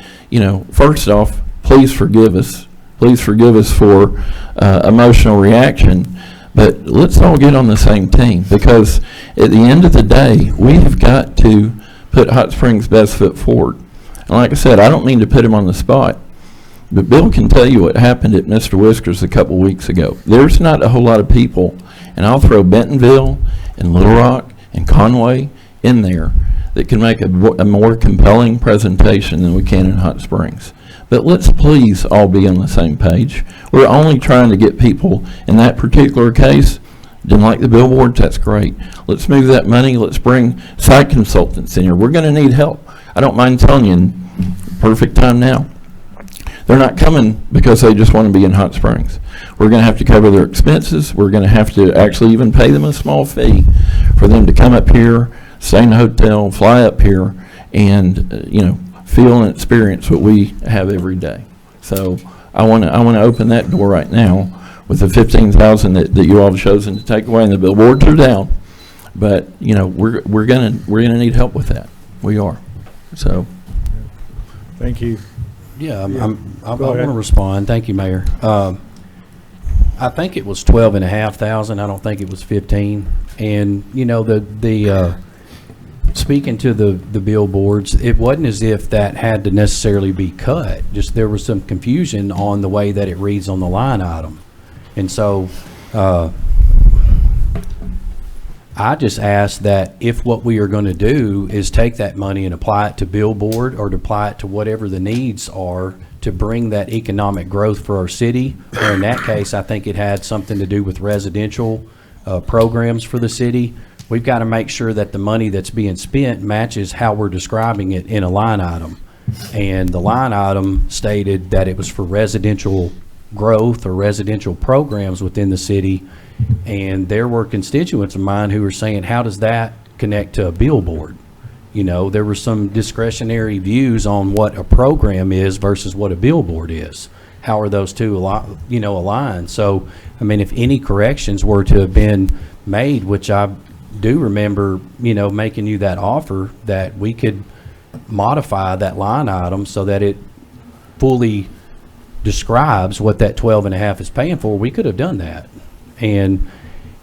first off, please forgive us. Please forgive us for emotional reaction. But let's all get on the same team, because at the end of the day, we have got to put Hot Springs' best foot forward. And like I said, I don't mean to put him on the spot, but Bill can tell you what happened at Mr. Whiskers a couple weeks ago. There's not a whole lot of people, and I'll throw Bentonville and Little Rock and Conway in there, that can make a more compelling presentation than we can in Hot Springs. But let's please all be on the same page. We're only trying to get people, in that particular case, didn't like the billboards, that's great. Let's move that money, let's bring site consultants in here. We're gonna need help. I don't mind telling you, perfect time now. They're not coming because they just want to be in Hot Springs. We're going to have to cover their expenses. We're going to have to actually even pay them a small fee for them to come up here, stay in a hotel, fly up here, and feel and experience what we have every day. So I want to open that door right now with the $15,000 that you all have chosen to take away, and the billboards are down. But we're gonna need help with that. We are. So. Thank you. Yeah, I want Go ahead. to respond. Thank you, Mayor. I think it was 12,500. I don't think it was 15. And speaking to the billboards, it wasn't as if that had to necessarily be cut. Just there was some confusion on the way that it reads on the line item, and so I just ask that if what we are going to do is take that money and apply it to billboard or to apply it to whatever the needs are to bring that economic growth for our city, or in that case, I think it had something to do with residential programs for the city, we've got to make sure that the money that's being spent matches how we're describing it in a line item. And the line item stated that it was for residential growth or residential programs within the city. And there were constituents of mine who were saying, how does that connect to a billboard? There were some discretionary views on what a program is versus what a billboard is. How are those two aligned? So, if any corrections were to have been made, which I do remember, making you that offer, that we could modify that line item so that it fully describes what that 12.5 is paying for, we could have done that. And,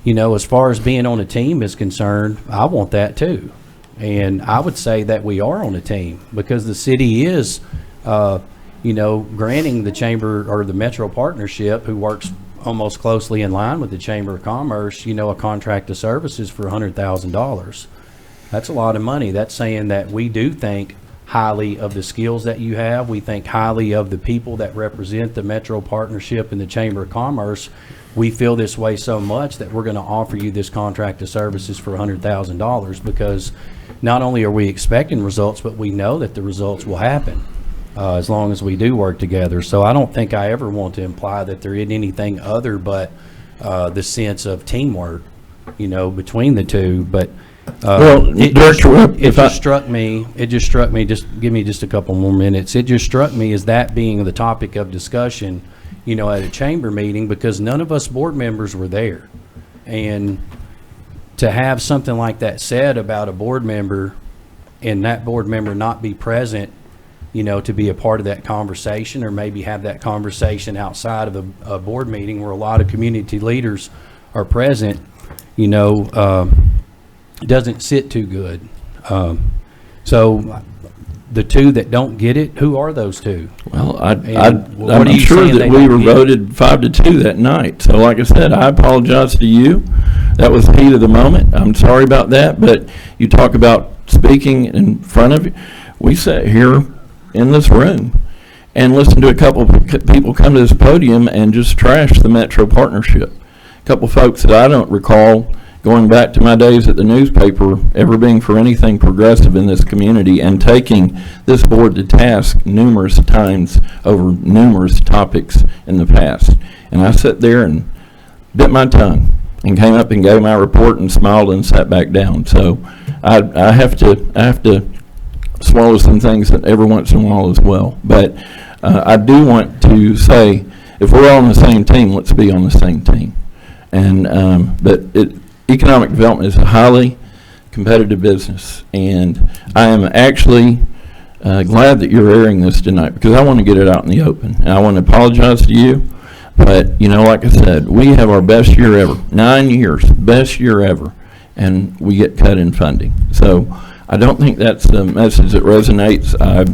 as far as being on a team is concerned, I want that too. And I would say that we are on a team because the city is, granting the chamber or the Metro Partnership, who works almost closely in line with the Chamber of Commerce, a contract of services for $100,000. That's a lot of money. That's saying that we do think highly of the skills that you have. We think highly of the people that represent the Metro Partnership and the Chamber of Commerce. We feel this way so much that we're going to offer you this contract of services for $100,000 because not only are we expecting results, but we know that the results will happen as long as we do work together. So I don't think I ever want to imply that there isn't anything other but the sense of teamwork, between the two. But it just struck me, just give me just a couple more minutes. It just struck me as that being the topic of discussion, at a chamber meeting, because none of us board members were there. And to have something like that said about a board member and that board member not be present, to be a part of that conversation, or maybe have that conversation outside of a board meeting where a lot of community leaders are present, doesn't sit too good. So the two that don't get it, who are those two? Well, I'm sure that we were voted 5-2 that night. So like I said, I apologize to you. That was the heat of the moment. I'm sorry about that. But you talk about speaking in front of you. We sat here in this room and listened to a couple of people come to this podium and just trash the Metro Partnership. A couple folks that I don't recall, going back to my days at the newspaper, ever being for anything progressive in this community, and taking this board to task numerous times over numerous topics in the past. And I sat there and bit my tongue and came up and gave my report and smiled and sat back down. So I have to swallow some things every once in a while as well. But I do want to say if we're all on the same team, let's be on the same team. And, economic development is a highly competitive business, and I am actually glad that you're airing this tonight, because I want to get it out in the open. And I want to apologize to you, but, like I said, we have our best year ever, 9 years, best year ever, and we get cut in funding. So I don't think that's the message that resonates. I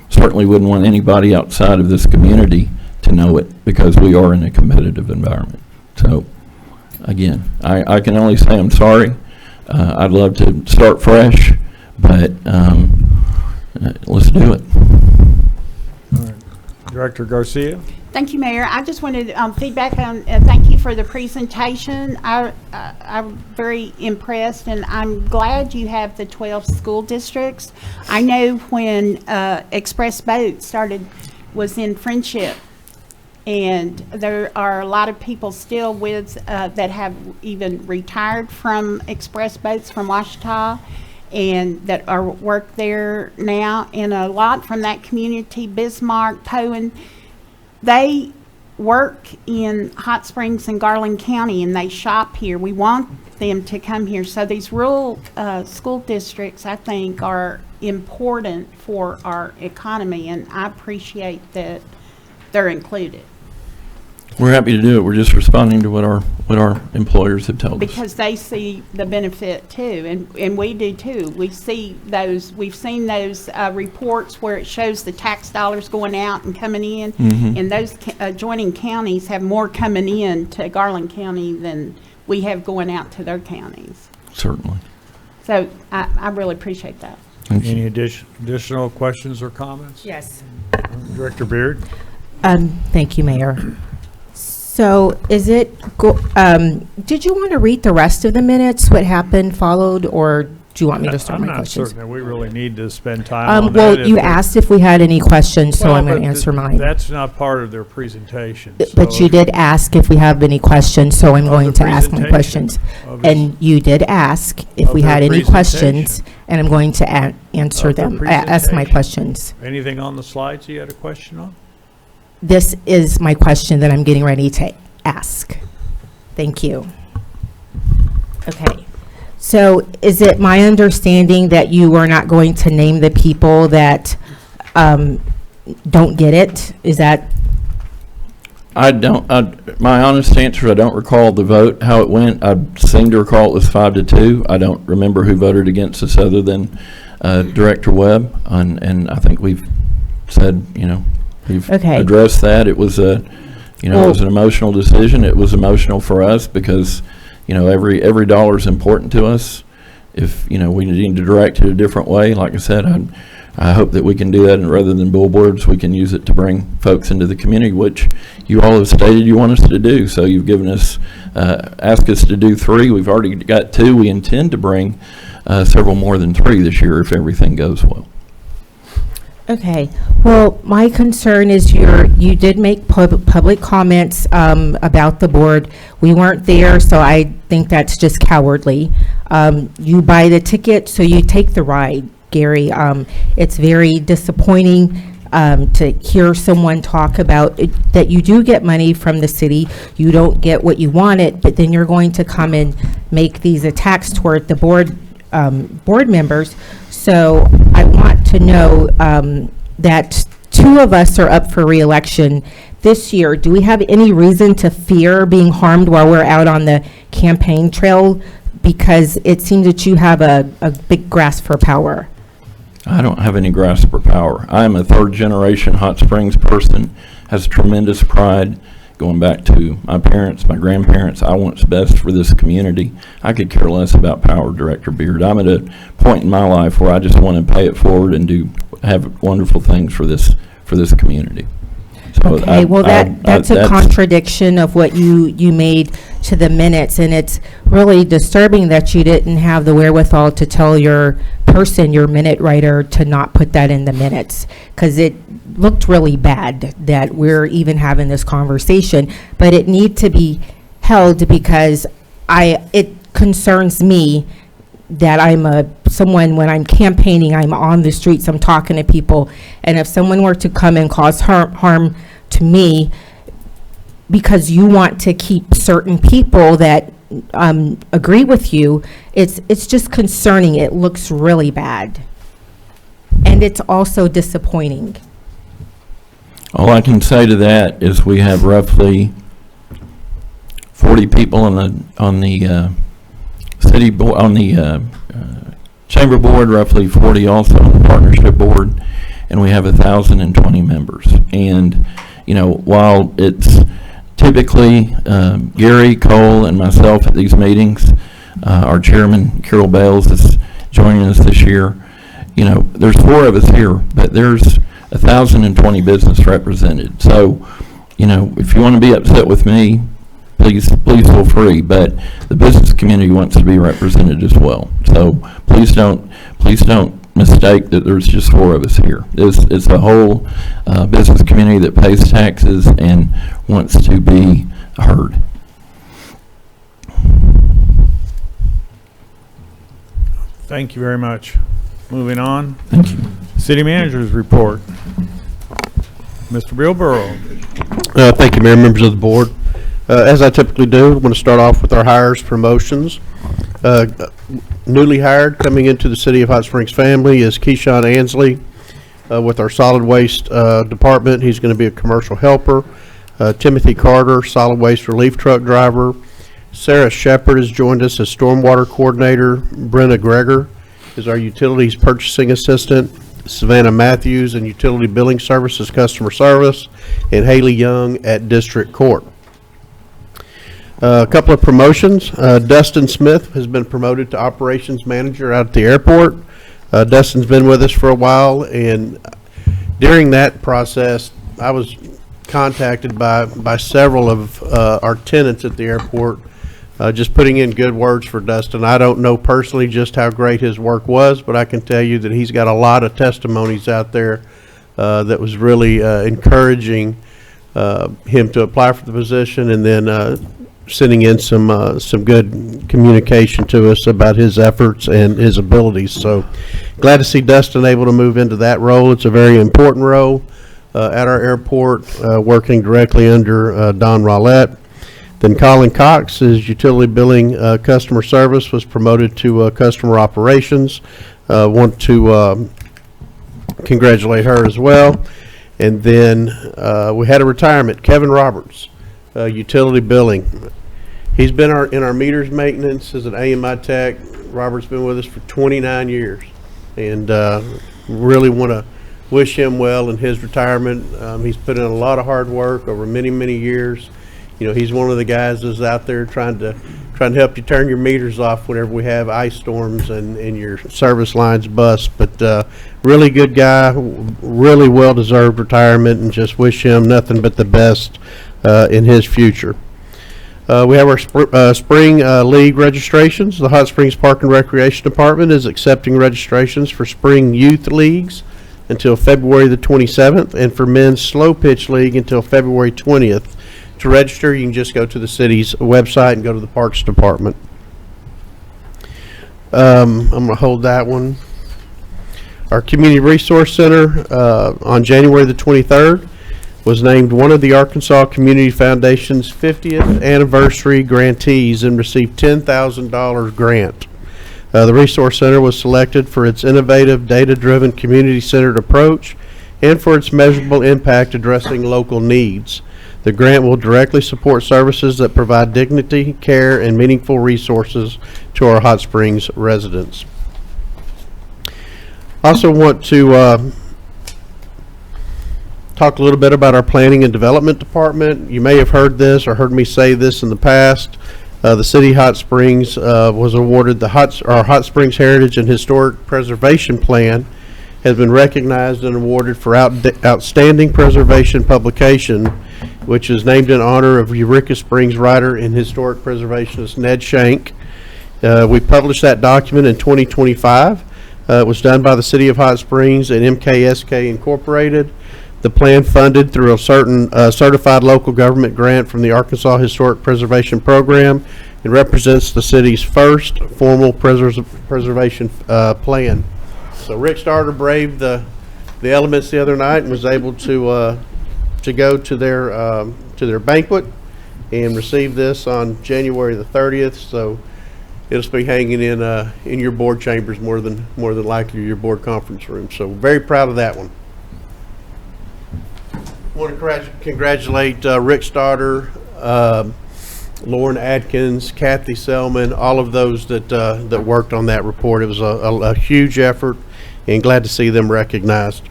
certainly wouldn't want anybody outside of this community to know it, because we are in a competitive environment. So, again, I can only say I'm sorry. I'd love to start fresh, but let's do it. Director Garcia? Thank you, Mayor. I just wanted feedback on, thank you for the presentation. I'm very impressed, and I'm glad you have the 12 school districts. I know when Express Boat was in Friendship, and there are a lot of people still with, that have even retired from Express Boats from Ouachita, and that are work there now, and a lot from that community, Bismarck, Poen. They work in Hot Springs and Garland County, and they shop here. We want them to come here. So these rural school districts, I think, are important for our economy, and I appreciate that they're included. We're happy to do it. We're just responding to what our employers have told us. Because they see the benefit too, and we do too. We've seen those reports where it shows the tax dollars going out and coming in, and those adjoining counties have more coming in to Garland County than we have going out to their counties. Certainly. So I really appreciate that. Any additional questions or comments? Yes. Director Beard? Thank you, Mayor. So is it, did you want to read the rest of the minutes, what happened, followed, or do you want me to start my questions? I'm not certain that we really need to spend time on that. Well, you asked if we had any questions, so I'm going to answer mine. That's not part of their presentation. But you did ask if we have any questions, so I'm going to ask my questions. And you did ask if we had any questions, and I'm going to answer them, ask my questions. Anything on the slides you had a question on? This is my question that I'm getting ready to ask. Thank you. Okay. So is it my understanding that you are not going to name the people that don't get it? Is that? My honest answer, I don't recall the vote, how it went. I seem to recall it was 5-2. I don't remember who voted against us other than Director Webb. And I think we've said, we've addressed that. It was it was an emotional decision. It was emotional for us because, every dollar is important to us. If, we need to direct it a different way, like I said, I hope that we can do that, and rather than billboards, we can use it to bring folks into the community, which you all have stated you want us to do. So you've given us, asked us to do 3. We've already got 2. We intend to bring several more than 3 this year if everything goes well. Okay. Well, my concern is you did make public comments about the board. We weren't there, so I think that's just cowardly. You buy the ticket, so you take the ride, Gary. It's very disappointing to hear someone talk about it, that you do get money from the city, you don't get what you wanted, but then you're going to come and make these attacks toward the board members. So I want to know that 2 of us are up for re-election this year. Do we have any reason to fear being harmed while we're out on the campaign trail? Because it seems that you have a big grasp for power. I don't have any grasp for power. I'm a 3rd-generation Hot Springs person, has tremendous pride going back to my parents, my grandparents. I want what's best for this community. I could care less about power, Director Beard. I'm at a point in my life where I just want to pay it forward and have wonderful things for this community. So okay, that's a contradiction of what you made to the minutes, and it's really disturbing that you didn't have the wherewithal to tell your minute writer to not put that in the minutes, because it looked really bad that we're even having this conversation, but it needs to be held because it concerns me that I'm someone, when I'm campaigning, I'm on the streets, I'm talking to people, and if someone were to come and cause harm to me, because you want to keep certain people that agree with you, it's just concerning. It looks really bad. And it's also disappointing. All I can say to that is we have roughly 40 people on the city board, on the chamber board, roughly 40 also on the partnership board, and we have 1,020 members. And you know, while it's typically Gary, Cole, and myself at these meetings, our chairman Carol Bales is joining us this year. You know, there's 4 of us here, but there's 1,020 business represented. So, you know, if you want to be upset with me, please feel free. But the business community wants to be represented as well. So please don't mistake that there's just 4 of us here. It's a whole business community that pays taxes and wants to be heard. Thank you very much. Moving on. Thank you. City Manager's report. Mr. Bill Burrow. Thank you, Mayor, members of the board. As I typically do, I'm going to start off with our hires, promotions. Newly hired, coming into the City of Hot Springs family, is Keyshawn Ansley with our solid waste department. He's going to be a commercial helper. Timothy Carter, solid waste relief truck driver. Sarah Shepard has joined us as stormwater coordinator. Brenna Greger is our utilities purchasing assistant. Savannah Matthews in utility billing services customer service, and Haley Young at district court. A couple of promotions. Dustin Smith has been promoted to operations manager out at the airport. Dustin's been with us for a while, and during that process I was contacted by several of our tenants at the airport, just putting in good words for Dustin. I don't know personally just how great his work was, but I can tell you that he's got a lot of testimonies out there that was really encouraging him to apply for the position, and then sending in some good communication to us about his efforts and his abilities. So glad to see Dustin able to move into that role. It's a very important role at our airport, working directly under Don Rowlett. Then Colin Cox, his utility billing customer service, was promoted to customer operations. Want to congratulate her as well. And then we had a retirement, Kevin Roberts, utility billing. He's been in our meters maintenance as an AMI tech. Robert's been with us for 29 years, and really want to wish him well in his retirement. He's put in a lot of hard work over many years. You know, he's one of the guys that's out there trying to help you turn your meters off whenever we have ice storms and your service lines bust. But really good guy, really well-deserved retirement, and just wish him nothing but the best in his future. We have our spring league registrations. The Hot Springs Park and Recreation Department is accepting registrations for spring youth leagues until February the 27th, and for men's slow pitch league until February 20th. To register, you can just go to the city's website and go to the Parks Department. I'm going to hold that one. Our Community Resource Center on January the 23rd was named one of the Arkansas Community Foundation's 50th anniversary grantees and received $10,000 grant. The Resource Center was selected for its innovative, data-driven, community-centered approach and for its measurable impact addressing local needs. The grant will directly support services that provide dignity, care, and meaningful resources to our Hot Springs residents. Also want to talk a little bit about our Planning and Development Department. You may have heard this or heard me say this in the past. The City of Hot Springs was awarded our Hot Springs Heritage and Historic Preservation Plan has been recognized and awarded for outstanding preservation publication, which is named in honor of Eureka Springs writer and historic preservationist Ned Shank. We published that document in 2025. It was done by the City of Hot Springs and MKSK Incorporated. The plan funded through a certain certified local government grant from the Arkansas Historic Preservation Program and represents the city's first formal preservation plan. So Rick Starter braved the elements the other night and was able to to go to their banquet and receive this on January the 30th. So it'll be hanging in your board chambers more than likely your board conference room. So very proud of that one. I want to congratulate Rick Starter, Lauren Atkins, Kathy Selman, all of those that worked on that report. It was a huge effort, and glad to see them recognized.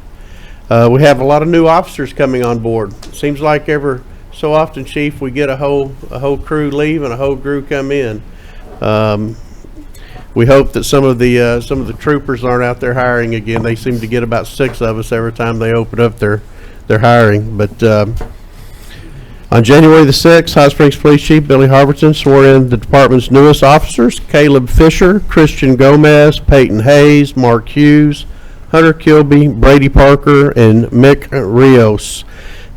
We have a lot of new officers coming on board. Seems like ever so often, Chief, we get a whole crew leave and a whole crew come in. We hope that some of the troopers aren't out there hiring again. They seem to get about 6 of us every time they open up their hiring. But on January the 6th, Hot Springs Police Chief Billy Harbertson swore in the department's newest officers: Caleb Fisher, Christian Gomez, Peyton Hayes, Mark Hughes, Hunter Kilby, Brady Parker, and Mick Rios.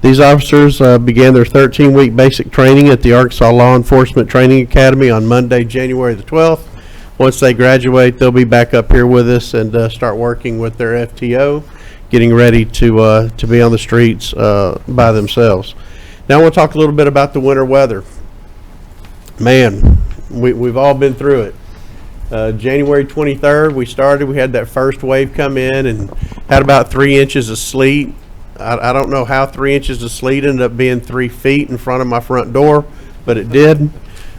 These officers began their 13-week basic training at the Arkansas Law Enforcement Training Academy on Monday, January the 12th. Once they graduate, they'll be back up here with us and start working with their FTO, getting ready to be on the streets by themselves. Now I want to talk a little bit about the winter weather. Man, we've all been through it. January 23rd, we had that first wave come in and had about 3 inches of sleet. I don't know how 3 inches of sleet ended up being 3 feet in front of my front door, but it did.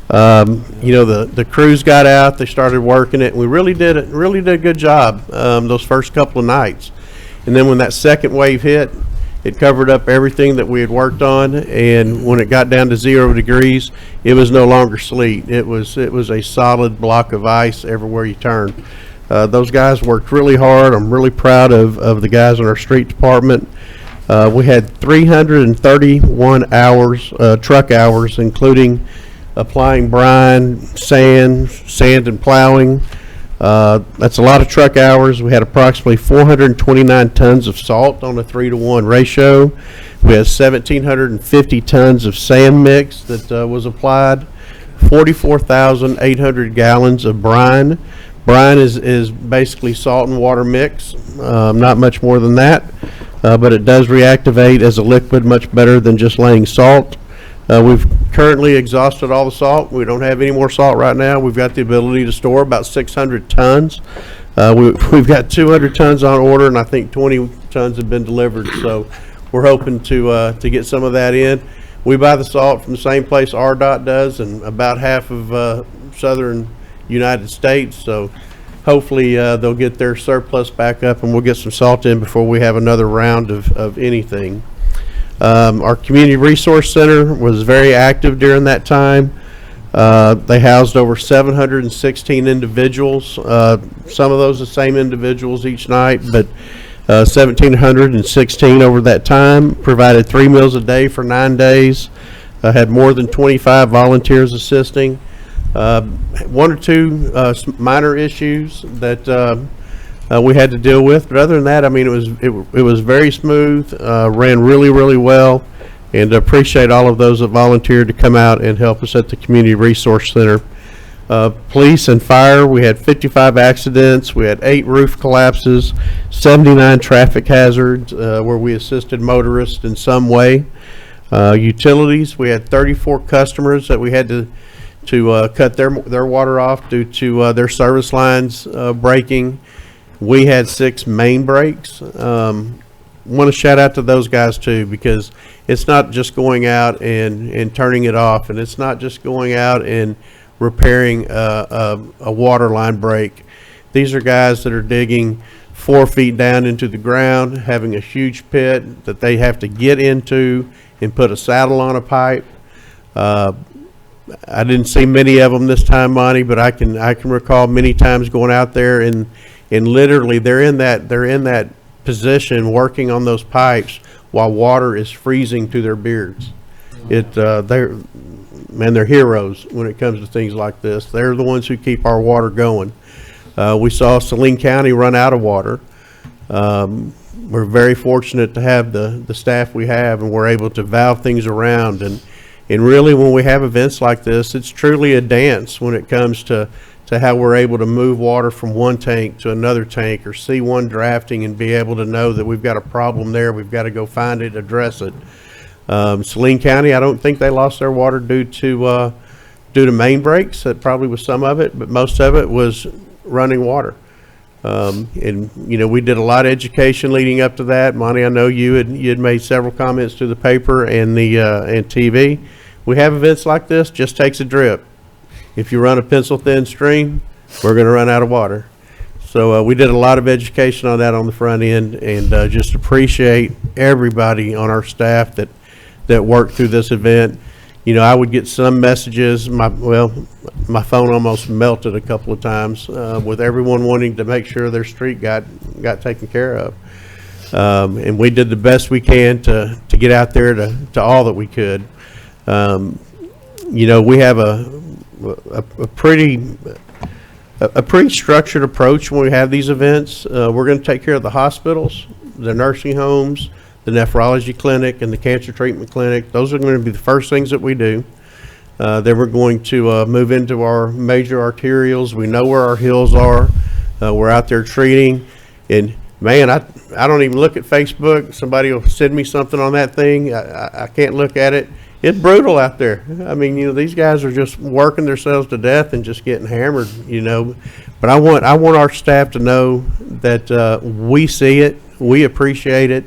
The crews got out, they started working it, and we really did a good job those first couple of nights. And then when that second wave hit, it covered up everything that we had worked on, and when it got down to 0 degrees, it was no longer sleet. It was a solid block of ice everywhere you turned. Those guys worked really hard. I'm really proud of the guys in our street department. We had 331 hours, truck hours, including applying brine, sand and plowing. That's a lot of truck hours. We had approximately 429 tons of salt on a 3-to-1 ratio. We had 1,750 tons of sand mix that was applied, 44,800 gallons of brine. Brine is basically salt and water mix, not much more than that, but it does reactivate as a liquid much better than just laying salt. We've currently exhausted all the salt. We don't have any more salt right now. We've got the ability to store about 600 tons. We've got 200 tons on order, and I think 20 tons have been delivered. So we're hoping to get some of that in. We buy the salt from the same place RDOT does, and about half of southern United States. So hopefully they'll get their surplus back up, and we'll get some salt in before we have another round of anything. Our Community Resource Center was very active during that time. They housed over 716 individuals. Some of those the same individuals each night, but 1,716 over that time. Provided 3 meals a day for 9 days. Had more than 25 volunteers assisting. 1 or 2 minor issues that we had to deal with, but other than that, I mean, it was very smooth, ran really well, and appreciate all of those that volunteered to come out and help us at the Community Resource Center. Police and fire, we had 55 accidents, we had 8 roof collapses, 79 traffic hazards where we assisted motorists in some way. Utilities, we had 34 customers that we had to cut their water off due to their service lines breaking. We had 6 main breaks. Want to shout out to those guys too, because it's not just going out and turning it off, and it's not just going out and repairing a water line break. These are guys that are digging 4 feet down into the ground, having a huge pit that they have to get into and put a saddle on a pipe. I didn't see many of them this time, Monty, but I can recall many times going out there and literally they're in that position working on those pipes while water is freezing to their beards. They're heroes when it comes to things like this. They're the ones who keep our water going. We saw Saline County run out of water. We're very fortunate to have the staff we have, and we're able to valve things around. And really, when we have events like this, it's truly a dance when it comes to how we're able to move water from one tank to another tank, or see one drafting and be able to know that we've got a problem there, we've got to go find it, address it. Saline County, I don't think they lost their water due to main breaks. That probably was some of it, but most of it was running water. And, you know, we did a lot of education leading up to that. Monty, I know you had made several comments to the paper and and TV. We have events like this, just takes a drip. If you run a pencil thin stream, we're going to run out of water. So we did a lot of education on that on the front end, and just appreciate everybody on our staff that worked through this event. You know, I would get some messages, my phone almost melted a couple of times with everyone wanting to make sure their street got taken care of. And we did the best we can to get out there to all that we could. You know, we have a pretty structured approach when we have these events. We're going to take care of the hospitals, the nursing homes, the nephrology clinic, and the cancer treatment clinic. Those are going to be the first things that we do. Then we're going to move into our major arterials. We know where our hills are. We're out there treating. And man, I don't even look at Facebook. Somebody will send me something on that thing. I can't look at it. It's brutal out there. I mean, you know, these guys are just working themselves to death and just getting hammered, you know. But I want our staff to know that we see it, we appreciate it,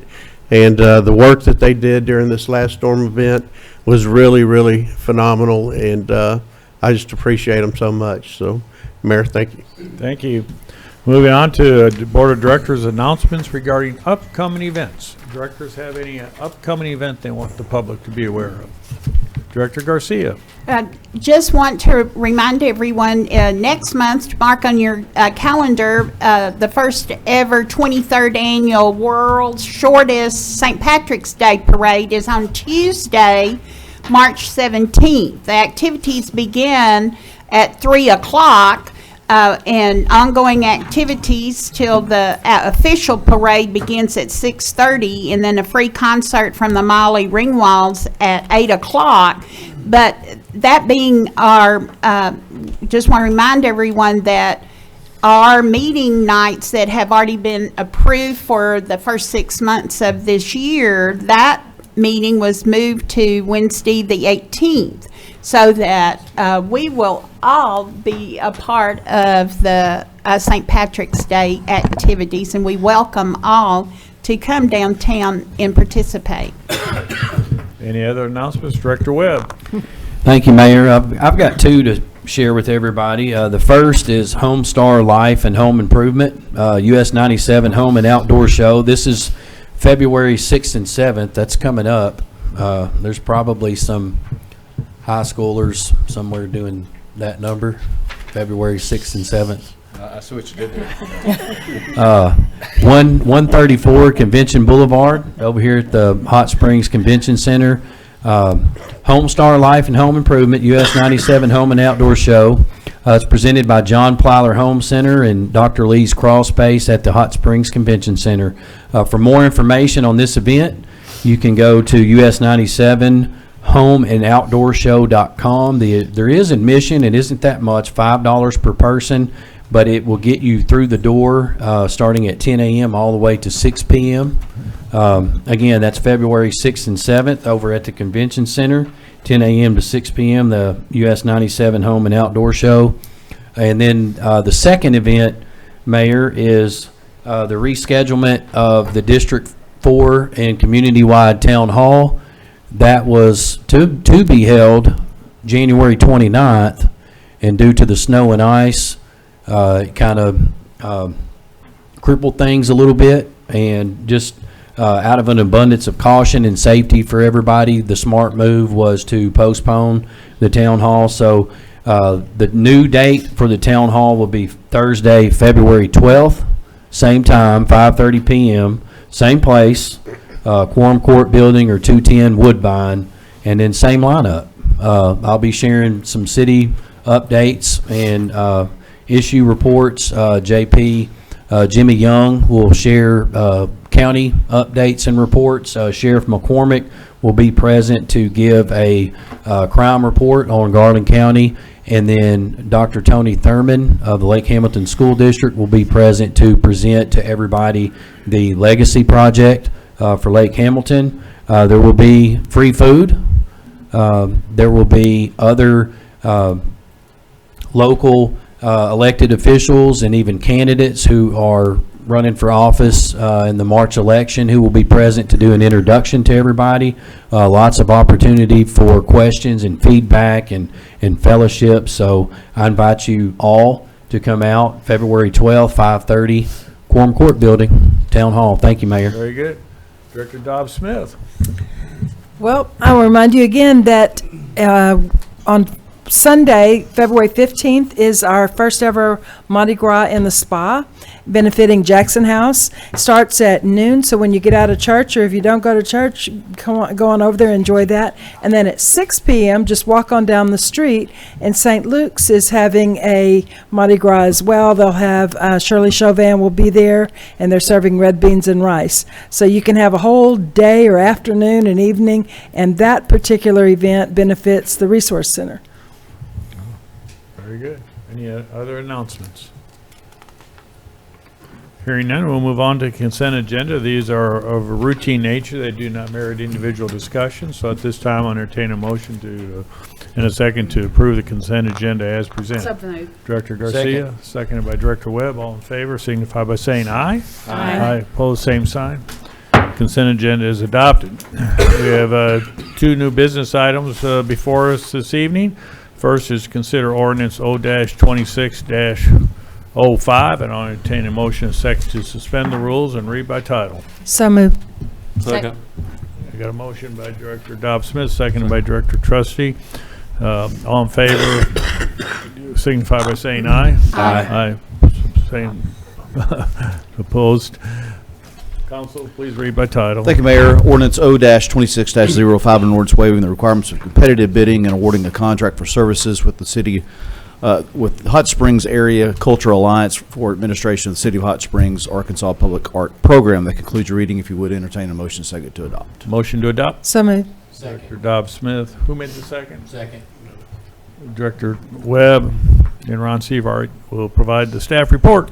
and the work that they did during this last storm event was really, really phenomenal, and I just appreciate them so much. So, Mayor, thank you. Thank you. Moving on to Board of Directors announcements regarding upcoming events. Directors have any upcoming event they want the public to be aware of? Director Garcia. Just want to remind everyone, next month, to mark on your calendar, the first ever 23rd annual World's Shortest St. Patrick's Day Parade is on Tuesday, March 17th. The activities begin at 3 o'clock. And ongoing activities till the official parade begins at 6:30, and then a free concert from the Molly Ringwalds at 8 o'clock. But that being just want to remind everyone that our meeting nights that have already been approved for the first 6 months of this year, that meeting was moved to Wednesday the 18th. So that we will all be a part of the St. Patrick's Day activities, and we welcome all to come downtown and participate. Any other announcements? Director Webb. Thank you, Mayor. I've got two to share with everybody. The first is Home Star Life and Home Improvement, US 97 Home and Outdoor Show. This is February 6th and 7th. That's coming up. There's probably some high schoolers somewhere doing that number, February 6th and 7th. I see what you did there. 134 Convention Boulevard over here at the Hot Springs Convention Center. Home Star Life and Home Improvement, US 97 Home and Outdoor Show. It's presented by John Plyler Home Center and Dr. Lee's Crawl Space at the Hot Springs Convention Center. For more information on this event, you can go to US97homeandoutdoorshow.com. There is admission. It isn't that much, $5 per person, but it will get you through the door starting at 10 a.m. all the way to 6 p.m. Again, that's February 6th and 7th over at the Convention Center, 10 a.m. to 6 p.m., the US 97 Home and Outdoor Show. And then the second event, Mayor, is the reschedulement of the District 4 and community-wide town hall. That was to be held January 29th, and due to the snow and ice, it kind of crippled things a little bit, and just out of an abundance of caution and safety for everybody, the smart move was to postpone the town hall. So the new date for the town hall will be Thursday, February 12th, same time, 5:30 p.m., same place, Quorum Court Building or 210 Woodbine, and then same lineup. I'll be sharing some city updates and issue reports. JP Jimmy Young will share county updates and reports. Sheriff McCormick will be present to give a crime report on Garland County, and then Dr. Tony Thurman of the Lake Hamilton School District will be present to present to everybody the Legacy Project for Lake Hamilton. There will be free food. There will be other local elected officials and even candidates who are running for office in the March election who will be present to do an introduction to everybody. Lots of opportunity for questions and feedback and fellowship. So I invite you all to come out February 12th, 5:30, Quorum Court Building, Town Hall. Thank you, Mayor. Very good. Director Dobbs Smith. Well, I will remind you again that on Sunday, February 15th, is our first ever Mardi Gras in the spa, benefiting Jackson House. Starts at noon, so when you get out of church, or if you don't go to church, go on over there and enjoy that. And then at 6 p.m., just walk on down the street, and St. Luke's is having a Mardi Gras as well. They'll have Shirley Chauvin will be there, and they're serving red beans and rice. So you can have a whole day or afternoon and evening, and that particular event benefits the Resource Center. Very good. Any other announcements? Hearing none, we'll move on to consent agenda. These are of a routine nature. They do not merit individual discussion. So at this time, I'll entertain a motion to, in a second, to approve the consent agenda as presented. So moved. Director Garcia, seconded by Director Webb. All in favor, signify by saying aye. Aye. Opposed, same sign. Consent agenda is adopted. We have 2 new business items before us this evening. First is consider ordinance O-26-05, and I'll entertain a motion and second to suspend the rules and read by title. So moved. Second. I got a motion by Director Dobbs Smith, seconded by Director Trustee. All in favor, signify by saying aye. Aye. Same. Opposed. Council, please read by title. Thank you, Mayor. Ordinance O-26-05, an ordinance waiving the requirements of competitive bidding and awarding a contract for services with the city, with Hot Springs Area Cultural Alliance for administration of the City of Hot Springs, Arkansas Public Art Program. That concludes your reading. If you would entertain a motion second to adopt. Motion to adopt. So moved. Director Dobbs Smith. Who made the second? Second. Director Webb and Ron Sevart will provide the staff report.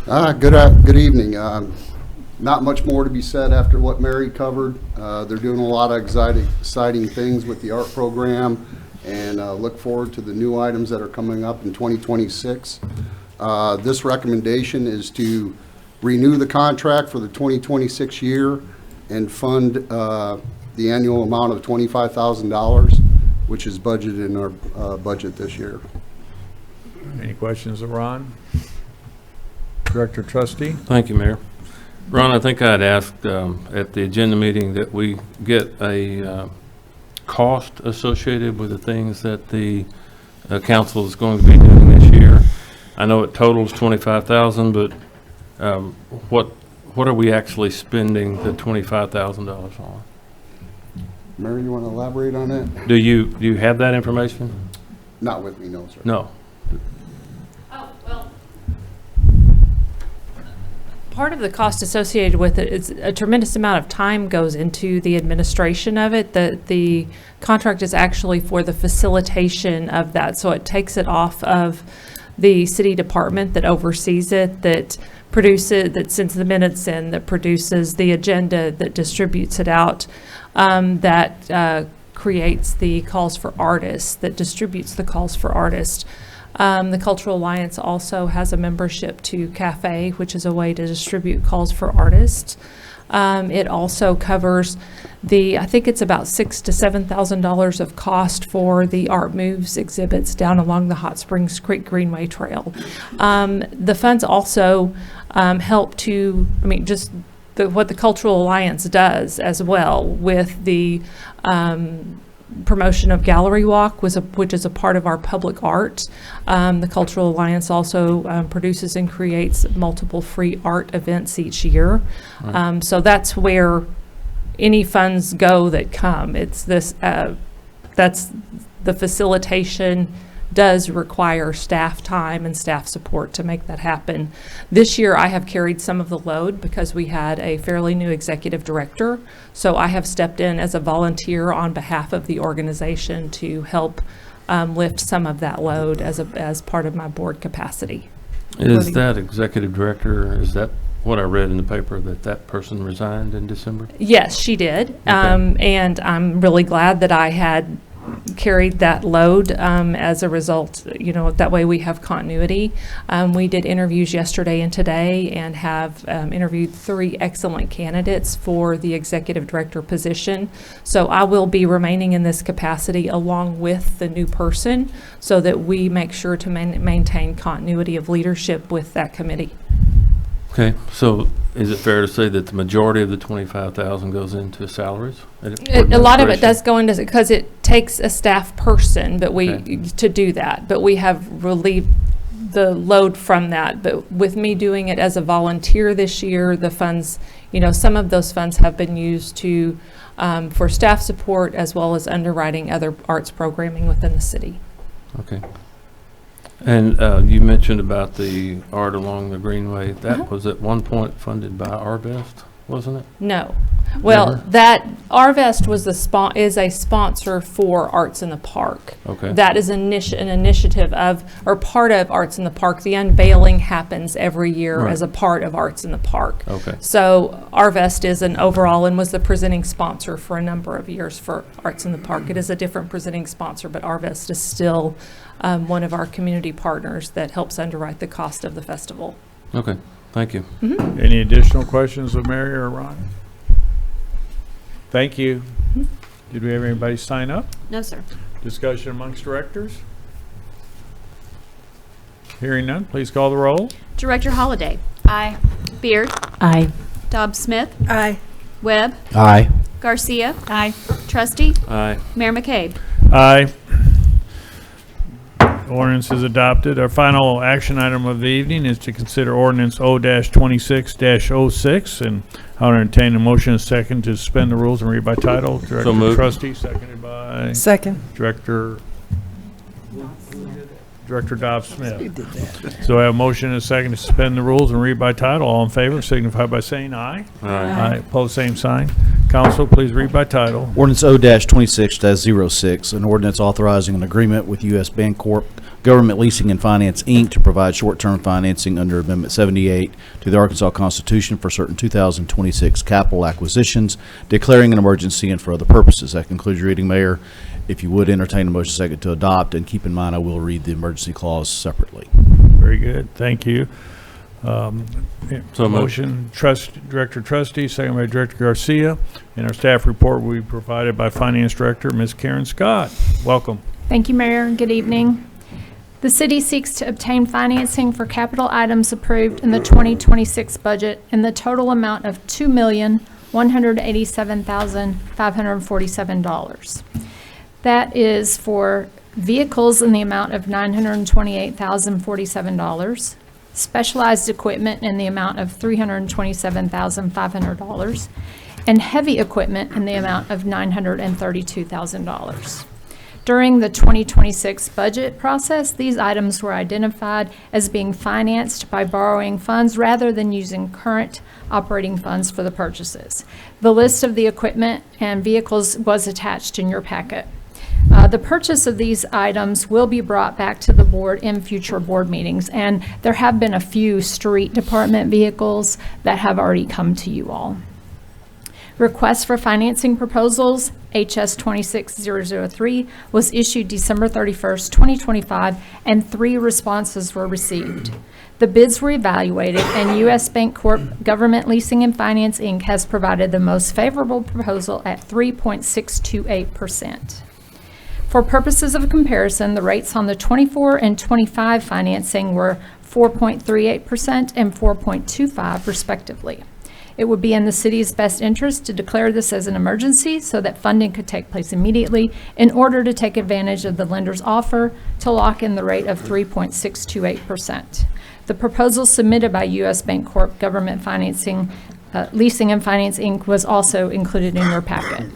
Good evening. Not much more to be said after what Mary covered. They're doing a lot of exciting things with the art program, and look forward to the new items that are coming up in 2026. This recommendation is to renew the contract for the 2026 year and fund the annual amount of $25,000, which is budgeted in our budget this year. Any questions of Ron? Director Trustee? Thank you, Mayor. Ron, I think I'd asked at the agenda meeting that we get a cost associated with the things that the council is going to be doing this year. I know it totals $25,000, but what are we actually spending the $25,000 on? Mary, you want to elaborate on that? Do you have that information? Not with me, no, sir. No. Oh, well, part of the cost associated with it is a tremendous amount of time goes into the administration of it. The contract is actually for the facilitation of that, so it takes it off of the city department that oversees it, that produces, that sends the minutes in, that produces the agenda, that distributes it out, that creates the calls for artists, that distributes the calls for artists. The Cultural Alliance also has a membership to CAFE, which is a way to distribute calls for artists. It also covers I think it's about $6,000 to $7,000 of cost for the Art Moves exhibits down along the Hot Springs Creek Greenway Trail. The funds also help to, just what the Cultural Alliance does as well with the promotion of Gallery Walk, which is a part of our public art. The Cultural Alliance also produces and creates multiple free art events each year. Right. So that's where any funds go that come. It's this, that's the facilitation does require staff time and staff support to make that happen. This year I have carried some of the load because we had a fairly new executive director. So I have stepped in as a volunteer on behalf of the organization to help lift some of that load as part of my board capacity. Is that executive director, is that what I read in the paper, that person resigned in December? Yes, she did. And I'm really glad that I had carried that load as a result. That way we have continuity. We did interviews yesterday and today and have interviewed 3 excellent candidates for the executive director position. So I will be remaining in this capacity along with the new person so that we make sure to maintain continuity of leadership with that committee. Okay, so is it fair to say that the majority of the 25,000 goes into salaries? A lot of it does go into, because it takes a staff person, but to do that. But we have relieved the load from that. But with me doing it as a volunteer this year, the funds, some of those funds have been used to for staff support as well as underwriting other arts programming within the city. Okay. And you mentioned about the art along the Greenway. That was at one point funded by Arvest, wasn't it? No. Well, that Arvest was is a sponsor for Arts in the Park. Okay. That is an initiative or part of Arts in the Park. The unveiling happens every year as a part of Arts in the Park. Okay. So Arvest is an overall and was the presenting sponsor for a number of years for Arts in the Park. It is a different presenting sponsor, but Arvest is still one of our community partners that helps underwrite the cost of the festival. Okay, thank you. Mm-hmm. Any additional questions of Mary or Ron? Thank you. Did we have anybody sign up? No, sir. Discussion amongst directors? Hearing none, please call the roll. Director Holliday. Aye. Beard. Aye. Dobbs Smith. Aye. Webb. Aye. Garcia. Aye. Trustee. Aye. Mayor McCabe. Aye. Ordinance is adopted. Our final action item of the evening is to consider ordinance O-26-06, and I'll entertain a motion and a second to suspend the rules and read by title. Director moved. Trustee, seconded by Second. Director Dobbs Smith. So I have a motion and a second to suspend the rules and read by title. All in favor signify by saying aye. Aye. Opposed, same sign. Council, please read by title. Ordinance O-26-06, an ordinance authorizing an agreement with U.S. Bancorp Government Leasing and Finance, Inc. to provide short-term financing under Amendment 78 to the Arkansas Constitution for certain 2026 capital acquisitions, declaring an emergency and for other purposes. That concludes your reading, Mayor. If you would entertain a motion second to adopt, and keep in mind I will read the emergency clause separately. Very good. Thank you. So Motion, Director Trustee, second by Director Garcia. And our staff report will be provided by Finance Director, Ms. Karen Scott. Welcome. Thank you, Mayor. Good evening. The city seeks to obtain financing for capital items approved in the 2026 budget in the total amount of $2,187,547. That is for vehicles in the amount of $928,047, specialized equipment in the amount of $327,500, and heavy equipment in the amount of $932,000. During the 2026 budget process, these items were identified as being financed by borrowing funds rather than using current operating funds for the purchases. The list of the equipment and vehicles was attached in your packet. The purchase of these items will be brought back to the board in future board meetings, and there have been a few street department vehicles that have already come to you all. Request for financing proposals, HS 26003, was issued December 31st, 2025, and 3 responses were received. The bids were evaluated, and U.S. Bancorp Government Leasing and Finance, Inc. has provided the most favorable proposal at 3.628%. For purposes of comparison, the rates on the 24 and 25 financing were 4.38% and 4.25% respectively. It would be in the city's best interest to declare this as an emergency so that funding could take place immediately in order to take advantage of the lender's offer to lock in the rate of 3.628%. The proposal submitted by U.S. Bancorp Government Leasing and Finance, Inc. was also included in your packet.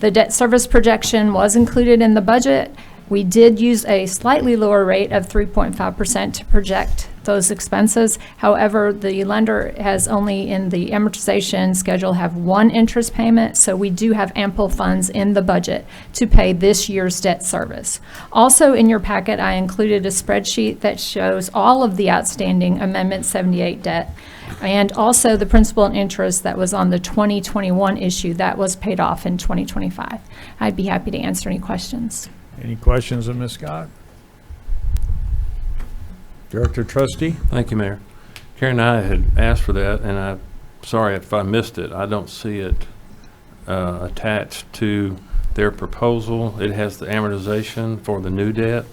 The debt service projection was included in the budget We did use a slightly lower rate of 3.5% to project those expenses. However, the lender has only in the amortization schedule have one interest payment, so we do have ample funds in the budget to pay this year's debt service. Also in your packet, I included a spreadsheet that shows all of the outstanding Amendment 78 debt and also the principal and interest that was on the 2021 issue that was paid off in 2025. I'd be happy to answer any questions. Any questions of Ms. Scott? Director Trustee? Thank you, Mayor. Karen and I had asked for that, and I'm sorry if I missed it. I don't see it attached to their proposal. It has the amortization for the new debt,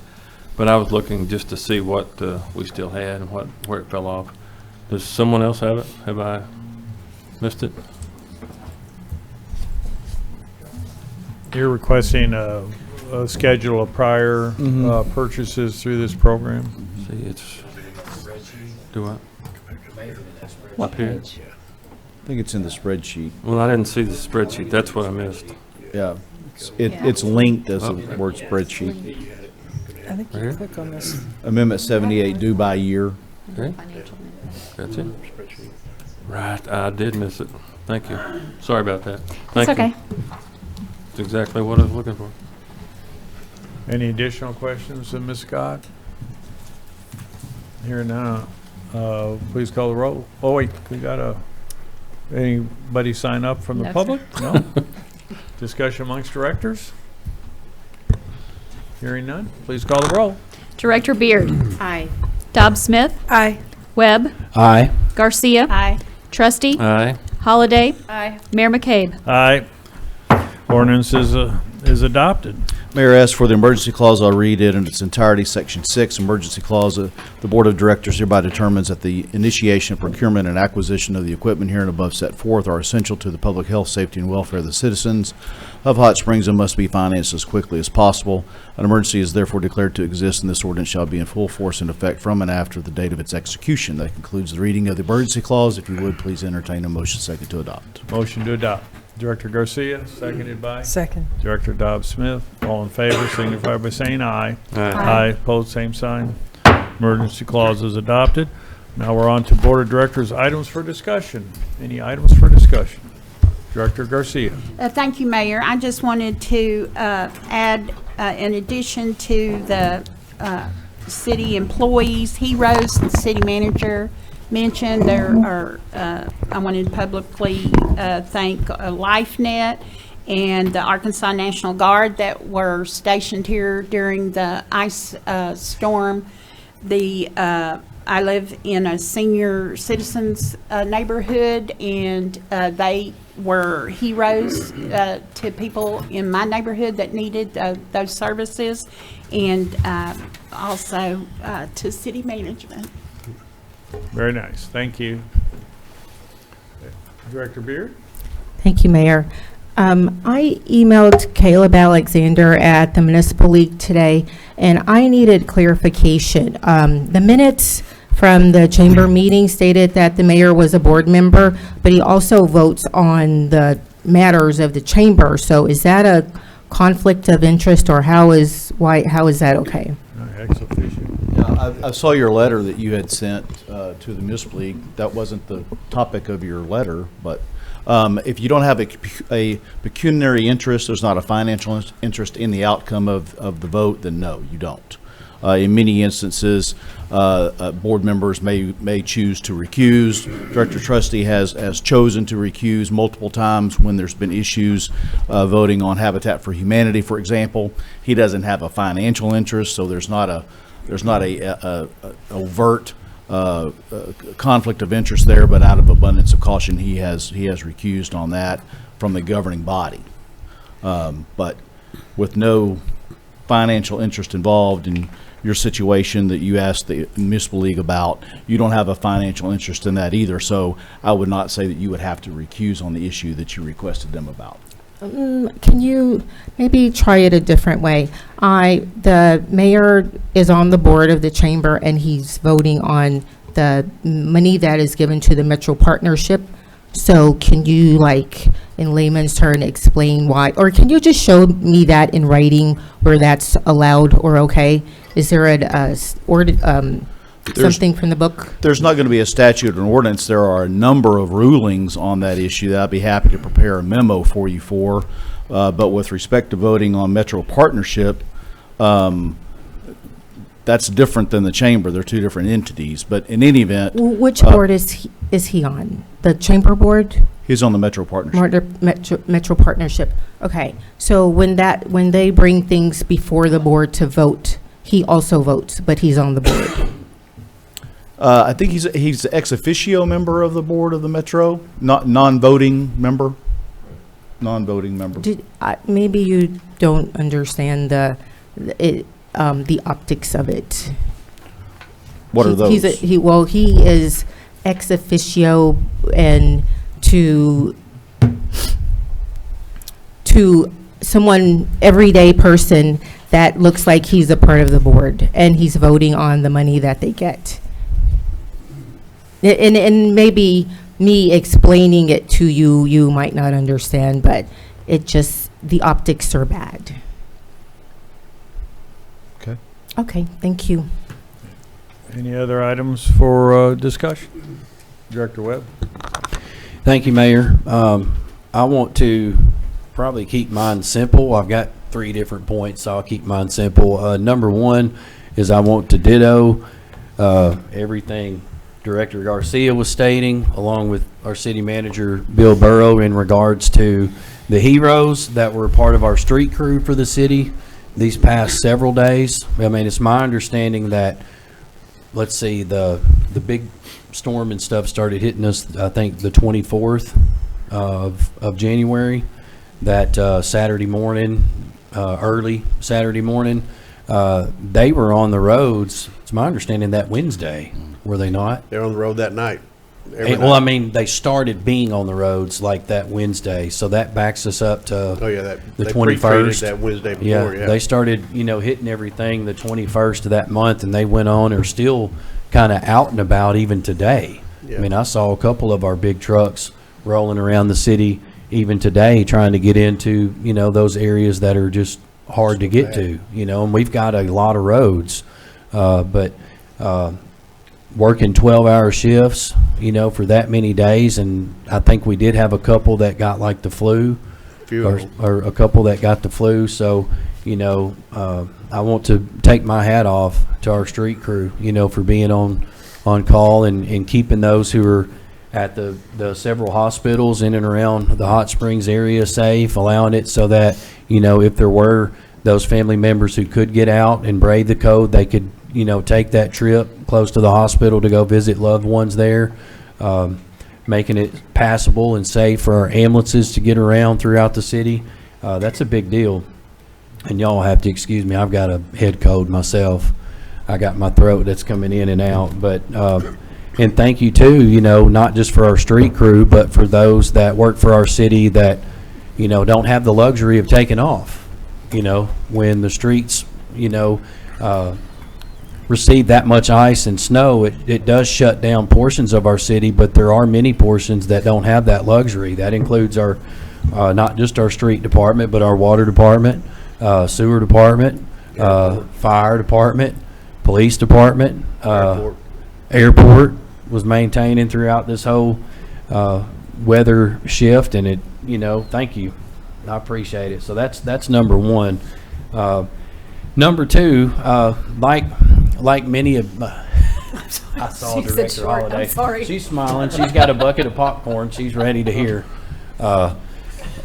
but I was looking just to see what we still had and where it fell off. Does someone else have it? Have I missed it? You're requesting a schedule of prior purchases through this program? See, it's, do I? What Up here? page? I think it's in the spreadsheet. Well, I didn't see the spreadsheet. That's what I missed. Yeah, it's linked as the word spreadsheet. I think you click on this. Amendment 78 due by year. Okay. That's it. Right, I did miss it. Thank you. Sorry about that. Thank It's you. okay. It's exactly what I was looking for. Any additional questions of Ms. Scott? Here now, please call the roll. Oh, wait, we got anybody sign up from the No, sir. public? No? Discussion amongst directors? Hearing none, please call the roll. Director Beard. Aye. Dobbs Smith. Aye. Webb. Aye. Garcia. Aye. Trustee. Aye. Holliday. Aye. Mayor McCabe. Aye. Ordinance is adopted. Mayor asks for the emergency clause. I'll read it in its entirety. Section 6, emergency clause. The Board of Directors hereby determines that the initiation, procurement, and acquisition of the equipment here and above set forth are essential to the public health, safety, and welfare of the citizens of Hot Springs and must be financed as quickly as possible. An emergency is therefore declared to exist, and this ordinance shall be in full force and effect from and after the date of its execution. That concludes the reading of the emergency clause. If you would, please entertain a motion second to adopt. Motion to adopt. Director Garcia, seconded by? Second. Director Dobbs Smith. All in favor, signify by saying aye. Aye. Aye, opposed, same sign. Emergency clause is adopted. Now we're on to Board of Directors items for discussion. Any items for discussion? Director Garcia. Thank you, Mayor. I just wanted to add, in addition to the city employees, heroes, the city manager mentioned, there are, I wanted to publicly thank LifeNet and the Arkansas National Guard that were stationed here during the ice storm. I live in a senior citizens neighborhood, and they were heroes to people in my neighborhood that needed those services, and also to city management. Very nice. Thank you. Director Beard? Thank you, Mayor. I emailed Caleb Alexander at the Municipal League today, and I needed clarification. The minutes from the chamber meeting stated that the mayor was a board member, but he also votes on the matters of the chamber. So is that a conflict of interest, or how is that okay? Ex officio. Yeah, I saw your letter that you had sent to the Municipal League. That wasn't the topic of your letter, but if you don't have a pecuniary interest, there's not a financial interest in the outcome of the vote, then no, you don't. In many instances, board members may choose to recuse. Director Trustee has chosen to recuse multiple times when there's been issues voting on Habitat for Humanity, for example. He doesn't have a financial interest, so there's not a overt conflict of interest there, but out of abundance of caution, he has recused on that from the governing body. But with no financial interest involved in your situation that you asked the Municipal League about, you don't have a financial interest in that either. So I would not say that you would have to recuse on the issue that you requested them about. Can you maybe try it a different way? The mayor is on the board of the chamber, and he's voting on the money that is given to the Metro Partnership So can you, like, in layman's term, explain why, or can you just show me that in writing where that's allowed or okay? Is there something from the book? There's not going to be a statute or an ordinance. There are a number of rulings on that issue that I'd be happy to prepare a memo for you for. But with respect to voting on Metro Partnership, that's different than the chamber. They're two different entities. But in any event, Which board is he on? The chamber board? he's on the Metro Partnership. Metro Partnership. Okay. So when they bring things before the board to vote, he also votes, but he's on the board. I think he's an ex officio member of the board of the Metro, not non-voting member. Non-voting member. Maybe you don't understand the optics of it. What are those? He is ex officio and to someone, everyday person that looks like he's a part of the board and he's voting on the money that they get. And maybe me explaining it to you, you might not understand, but the optics are bad. Okay. Okay, thank you. Any other items for discussion? Director Webb? Thank you, Mayor. I want to probably keep mine simple. I've got 3 different points, so I'll keep mine simple. Number 1 is I want to ditto everything Director Garcia was stating, along with our city manager, Bill Burrow, in regards to the heroes that were part of our street crew for the city these past several days. I mean, it's my understanding that, let's see, the big storm and stuff started hitting us, I think, the 24th of January, that Saturday morning, early Saturday morning. They were on the roads, it's my understanding, that Wednesday. Were they not? They're on the road that night. Well, I mean, they started being on the roads like that Wednesday, so that backs us up to the they 21st. pre-treated that Wednesday before, yeah. They started, hitting everything the 21st of that month, and they went on, are still kind of out and about even today. Yeah. I mean, I saw a couple of our big trucks rolling around the city even today, trying to get into, those areas that are just hard to get to, and we've got a lot of roads, but working 12-hour shifts, for that many days, and I think we did have a couple that got like the flu, or a couple that got the flu. So, I want to take my hat off to our street crew, for being on call and keeping those who are at the several hospitals in and around the Hot Springs area safe, allowing it so that, if there were those family members who could get out and brave the code, they could, take that trip close to the hospital to go visit loved ones there, making it passable and safe for our ambulances to get around throughout the city. That's a big deal. And y'all have to excuse me, I've got a head cold myself. I got my throat that's coming in and out. But and thank you too, not just for our street crew, but for those that work for our city that, don't have the luxury of taking off. When the streets, receive that much ice and snow, it does shut down portions of our city, but there are many portions that don't have that luxury. That includes our, not just our street department, but our water department, sewer department, fire department, police department, airport was maintaining throughout this whole weather shift, and it, thank you. I appreciate it. So that's number 1. Number 2, like many of I saw She said Director short, Holiday. I'm sorry. She's smiling. She's got a bucket of popcorn. She's ready to hear.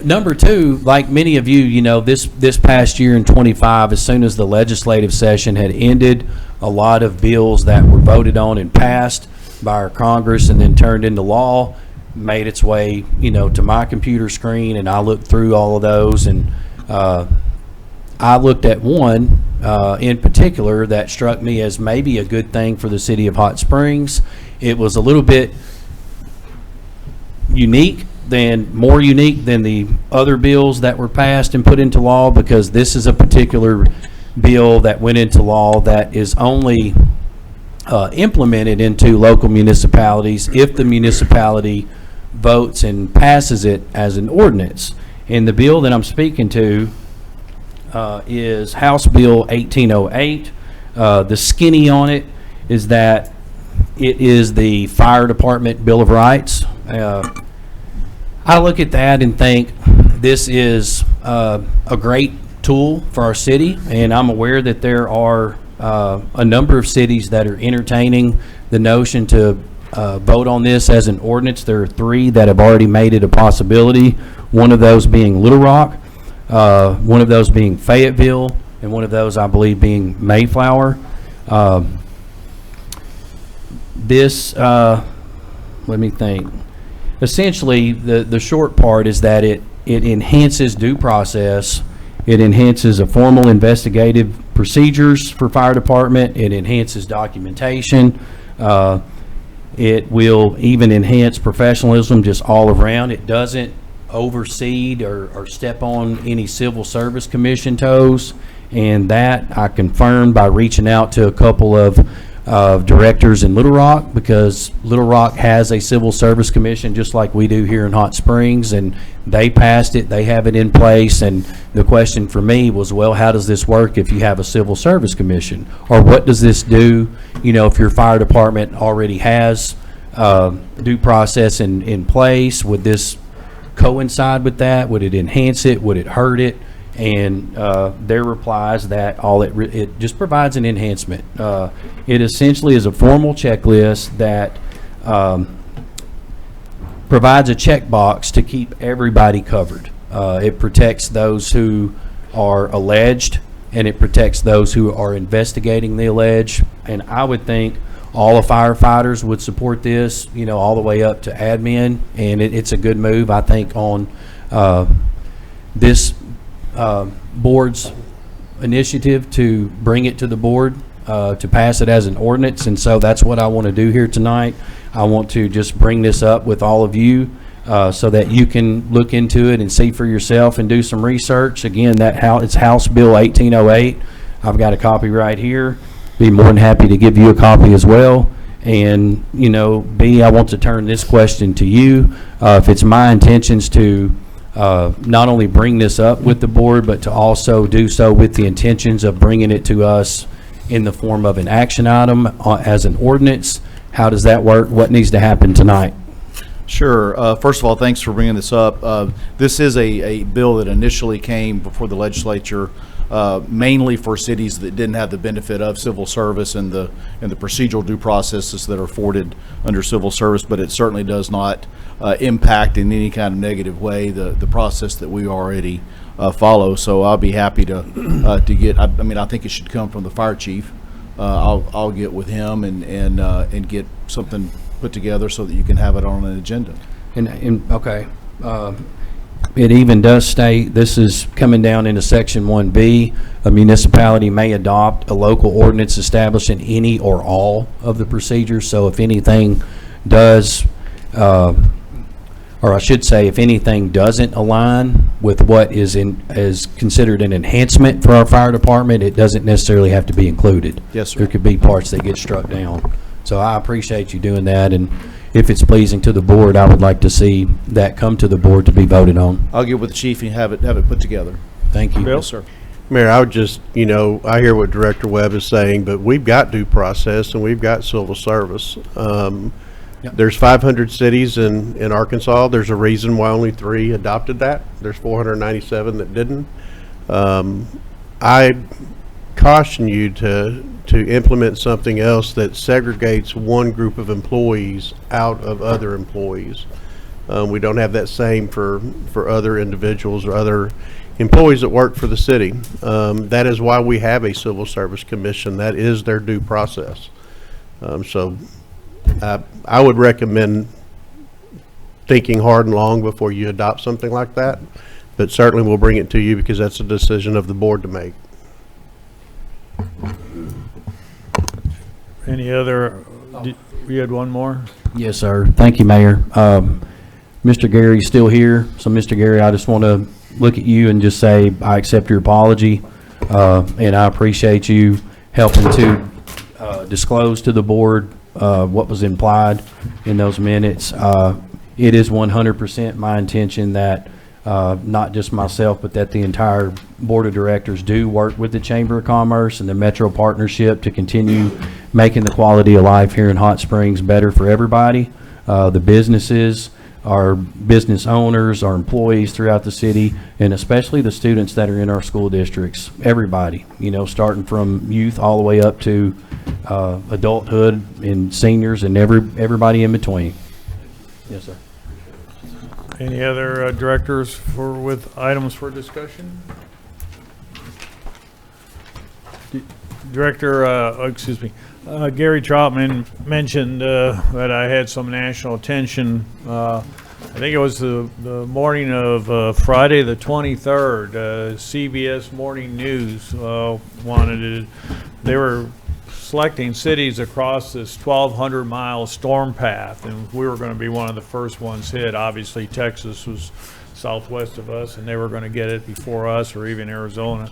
Number 2, like many of you, this past year in 25, as soon as the legislative session had ended, a lot of bills that were voted on and passed by our Congress and then turned into law made its way, to my computer screen, and I looked through all of those, and I looked at one in particular that struck me as maybe a good thing for the city of Hot Springs. It was a little bit more unique than the other bills that were passed and put into law, because this is a particular bill that went into law that is only implemented into local municipalities if the municipality votes and passes it as an ordinance. And the bill that I'm speaking to is House Bill 1808. The skinny on it is that it is the Fire Department Bill of Rights. I look at that and think this is a great tool for our city, and I'm aware that there are a number of cities that are entertaining the notion to vote on this as an ordinance. There are 3 that have already made it a possibility, one of those being Little Rock, one of those being Fayetteville, and one of those, I believe, being Mayflower. Let me think. Essentially, the short part is that it enhances due process. It enhances a formal investigative procedures for fire department. It enhances documentation. It will even enhance professionalism just all around. It doesn't oversee or step on any civil service commission toes, and that I confirmed by reaching out to a couple of directors in Little Rock, because Little Rock has a civil service commission just like we do here in Hot Springs, and they passed it, they have it in place. And the question for me was, well, how does this work if you have a civil service commission? Or what does this do, if your fire department already has due process in place? Would this coincide with that? Would it enhance it? Would it hurt it? And their reply is that it just provides an enhancement. It essentially is a formal checklist that provides a checkbox to keep everybody covered. It protects those who are alleged, and it protects those who are investigating the alleged. And I would think all the firefighters would support this, all the way up to admin, and it's a good move, I think, on this board's initiative to bring it to the board, to pass it as an ordinance. And so that's what I want to do here tonight. I want to just bring this up with all of you so that you can look into it and see for yourself and do some research. Again, it's House Bill 1808. I've got a copy right here. Be more than happy to give you a copy as well. And, B, I want to turn this question to you. If it's my intentions to not only bring this up with the board, but to also do so with the intentions of bringing it to us in the form of an action item as an ordinance. How does that work? What needs to happen tonight? Sure. First of all, thanks for bringing this up. This is a bill that initially came before the legislature, mainly for cities that didn't have the benefit of civil service and the procedural due processes that are afforded under civil service, but it certainly does not impact in any kind of negative way the process that we already follow. So I'll be happy to get. I think it should come from the fire chief. I'll get with him and get something put together so that you can have it on an agenda. Okay. It even does state, this is coming down into section 1B, a municipality may adopt a local ordinance establishing any or all of the procedures. So if anything does, or I should say, if anything doesn't align with what is considered an enhancement for our fire department, it doesn't necessarily have to be included. Yes, sir. There could be parts that get struck down. So I appreciate you doing that, and if it's pleasing to the board, I would like to see that come to the board to be voted on. I'll get with the chief and have it put together. Thank you. Bill? Yes, sir. Mayor, I would just, I hear what Director Webb is saying, but we've got due process and we've got civil service. There's 500 cities in Arkansas. There's a reason why only 3 adopted that. There's 497 that didn't. I caution you to implement something else that segregates one group of employees out of other employees. We don't have that same for other individuals or other employees that work for the city. That is why we have a civil service commission. That is their due process. So I would recommend thinking hard and long before you adopt something like that, but certainly we'll bring it to you because that's a decision of the board to make. Any other, you had one more? Yes, sir. Thank you, Mayor. Mr. Gary's still here. So, Mr. Gary, I just want to look at you and just say I accept your apology, and I appreciate you helping to disclose to the board what was implied in those minutes. it is 100% my intention that not just myself, but that the entire board of directors do work with the Chamber of Commerce and the Metro Partnership to continue making the quality of life here in Hot Springs better for everybody. The businesses, our business owners, our employees throughout the city, and especially the students that are in our school districts. Everybody, starting from youth all the way up to adulthood and seniors and everybody in between. Yes, sir. Any other directors with items for discussion? Director, Gary Troutman mentioned that I had some national attention. I think it was the morning of Friday the 23rd. CBS Morning News they were selecting cities across this 1,200-mile storm path, and we were going to be one of the first ones hit. Obviously, Texas was southwest of us, and they were going to get it before us, or even Arizona.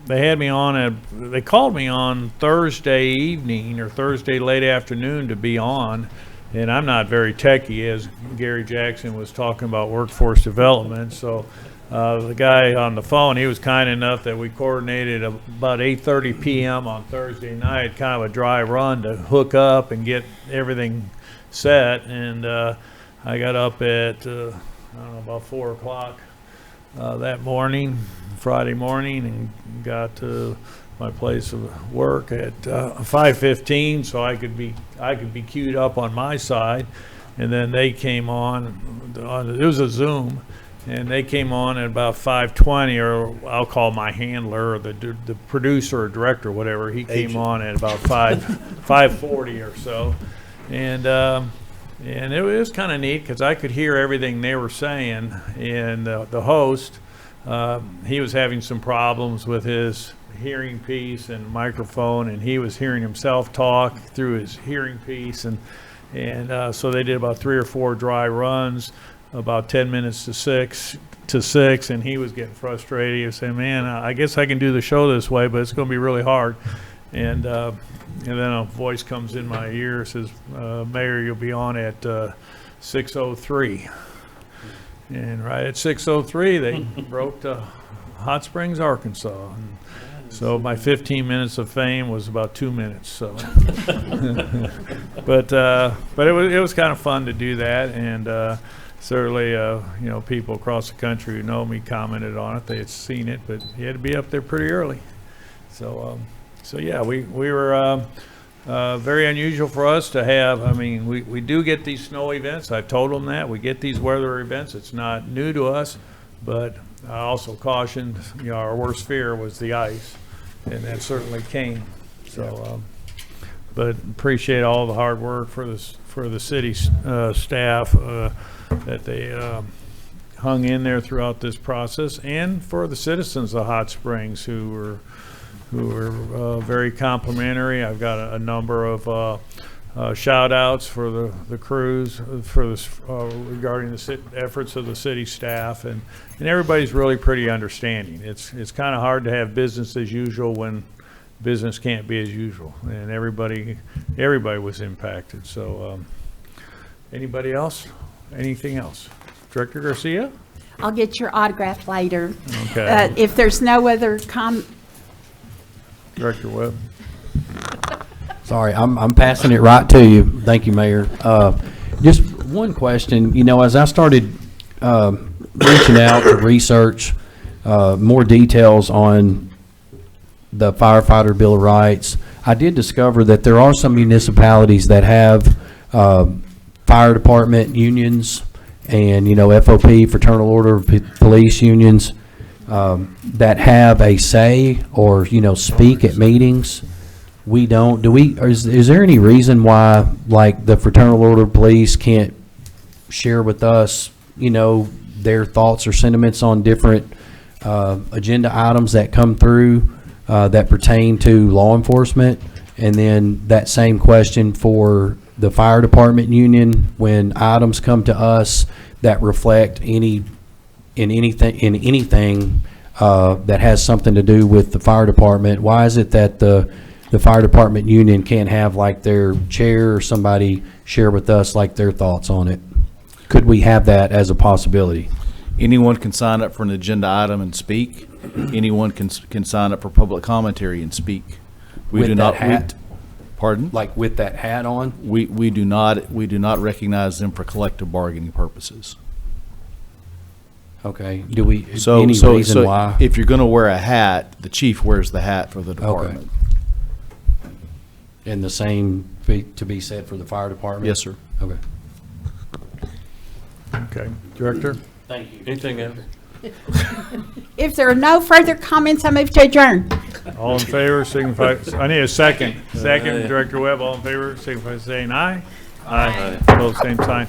They had me on they called me on Thursday evening or Thursday late afternoon to be on, and I'm not very techy, as Gary Jackson was talking about workforce development. So the guy on the phone, he was kind enough that we coordinated about 8:30 p.m. on Thursday night, kind of a dry run to hook up and get everything set. And I got up at about 4 o'clock that morning, Friday morning, and got to my place of work at 5:15, so I could be queued up on my side. And then they came on it was a Zoom, and they came on at about 5:20, or I'll call my handler, or the producer or director, whatever. He came on at about 5:40 or so, and it was kind of neat because I could hear everything they were saying. And the host, he was having some problems with his hearing piece and microphone, and he was hearing himself talk through his hearing piece, and so they did about 3 or 4 dry runs, about 10 minutes to six, and he was getting frustrated. He was saying, "Man, I guess I can do the show this way, but it's going to be really hard." And then a voice comes in my ear, says, "Mayor, you'll be on at 6:03." And right at 6:03, they broke to Hot Springs, Arkansas. And so my 15 minutes of fame was about 2 minutes. So, but it was kind of fun to do that, and certainly people across the country who know me commented on it. They had seen it, but you had to be up there pretty early. So yeah, we were. Very unusual for us to have. I mean, we do get these snow events. I told them that. We get these weather events. It's not new to us, but I also cautioned, our worst fear was the ice, and that certainly came. So, but appreciate all the hard work for the city staff that they hung in there throughout this process, and for the citizens of Hot Springs who were very complimentary. I've got a number of shout outs for the crews regarding the efforts of the city staff, and everybody's really pretty understanding. It's kind of hard to have business as usual when business can't be as usual, and everybody was impacted. So anybody else? Anything else? Director Garcia? I'll get your autograph later. Okay. If there's no other Director Webb. Sorry, I'm passing it right to you. Thank you, Mayor. Just one question. As I started reaching out to research more details on the firefighter Bill of Rights, I did discover that there are some municipalities that have fire department unions and FOP, Fraternal Order of Police unions, that have a say or speak at meetings. We don't. Is there any reason why, like, the Fraternal Order of Police can't share with us their thoughts or sentiments on different agenda items that come through that pertain to law enforcement? And then that same question for the fire department union, when items come to us that reflect anything that has something to do with the fire department, why is it that the the fire department union can't have like their chair or somebody share with us like their thoughts on it? Could we have that as a possibility? Anyone can sign up for an agenda item and speak. Anyone can sign up for public commentary and speak. We With do that not. hat? Pardon? Like with that hat on? We do not recognize them for collective bargaining purposes. Okay, do we, So, any so, reason so why? if you're going to wear a hat, the chief wears the hat for the department. And the same to be said for the fire department? Yes, sir. Okay. Okay, Director? Thank you. Anything else? If there are no further comments, I move to adjourn. All in favor, signify, I need a second. Second, Director Webb, all in favor, signify by saying aye. Aye. Opposed, same sign.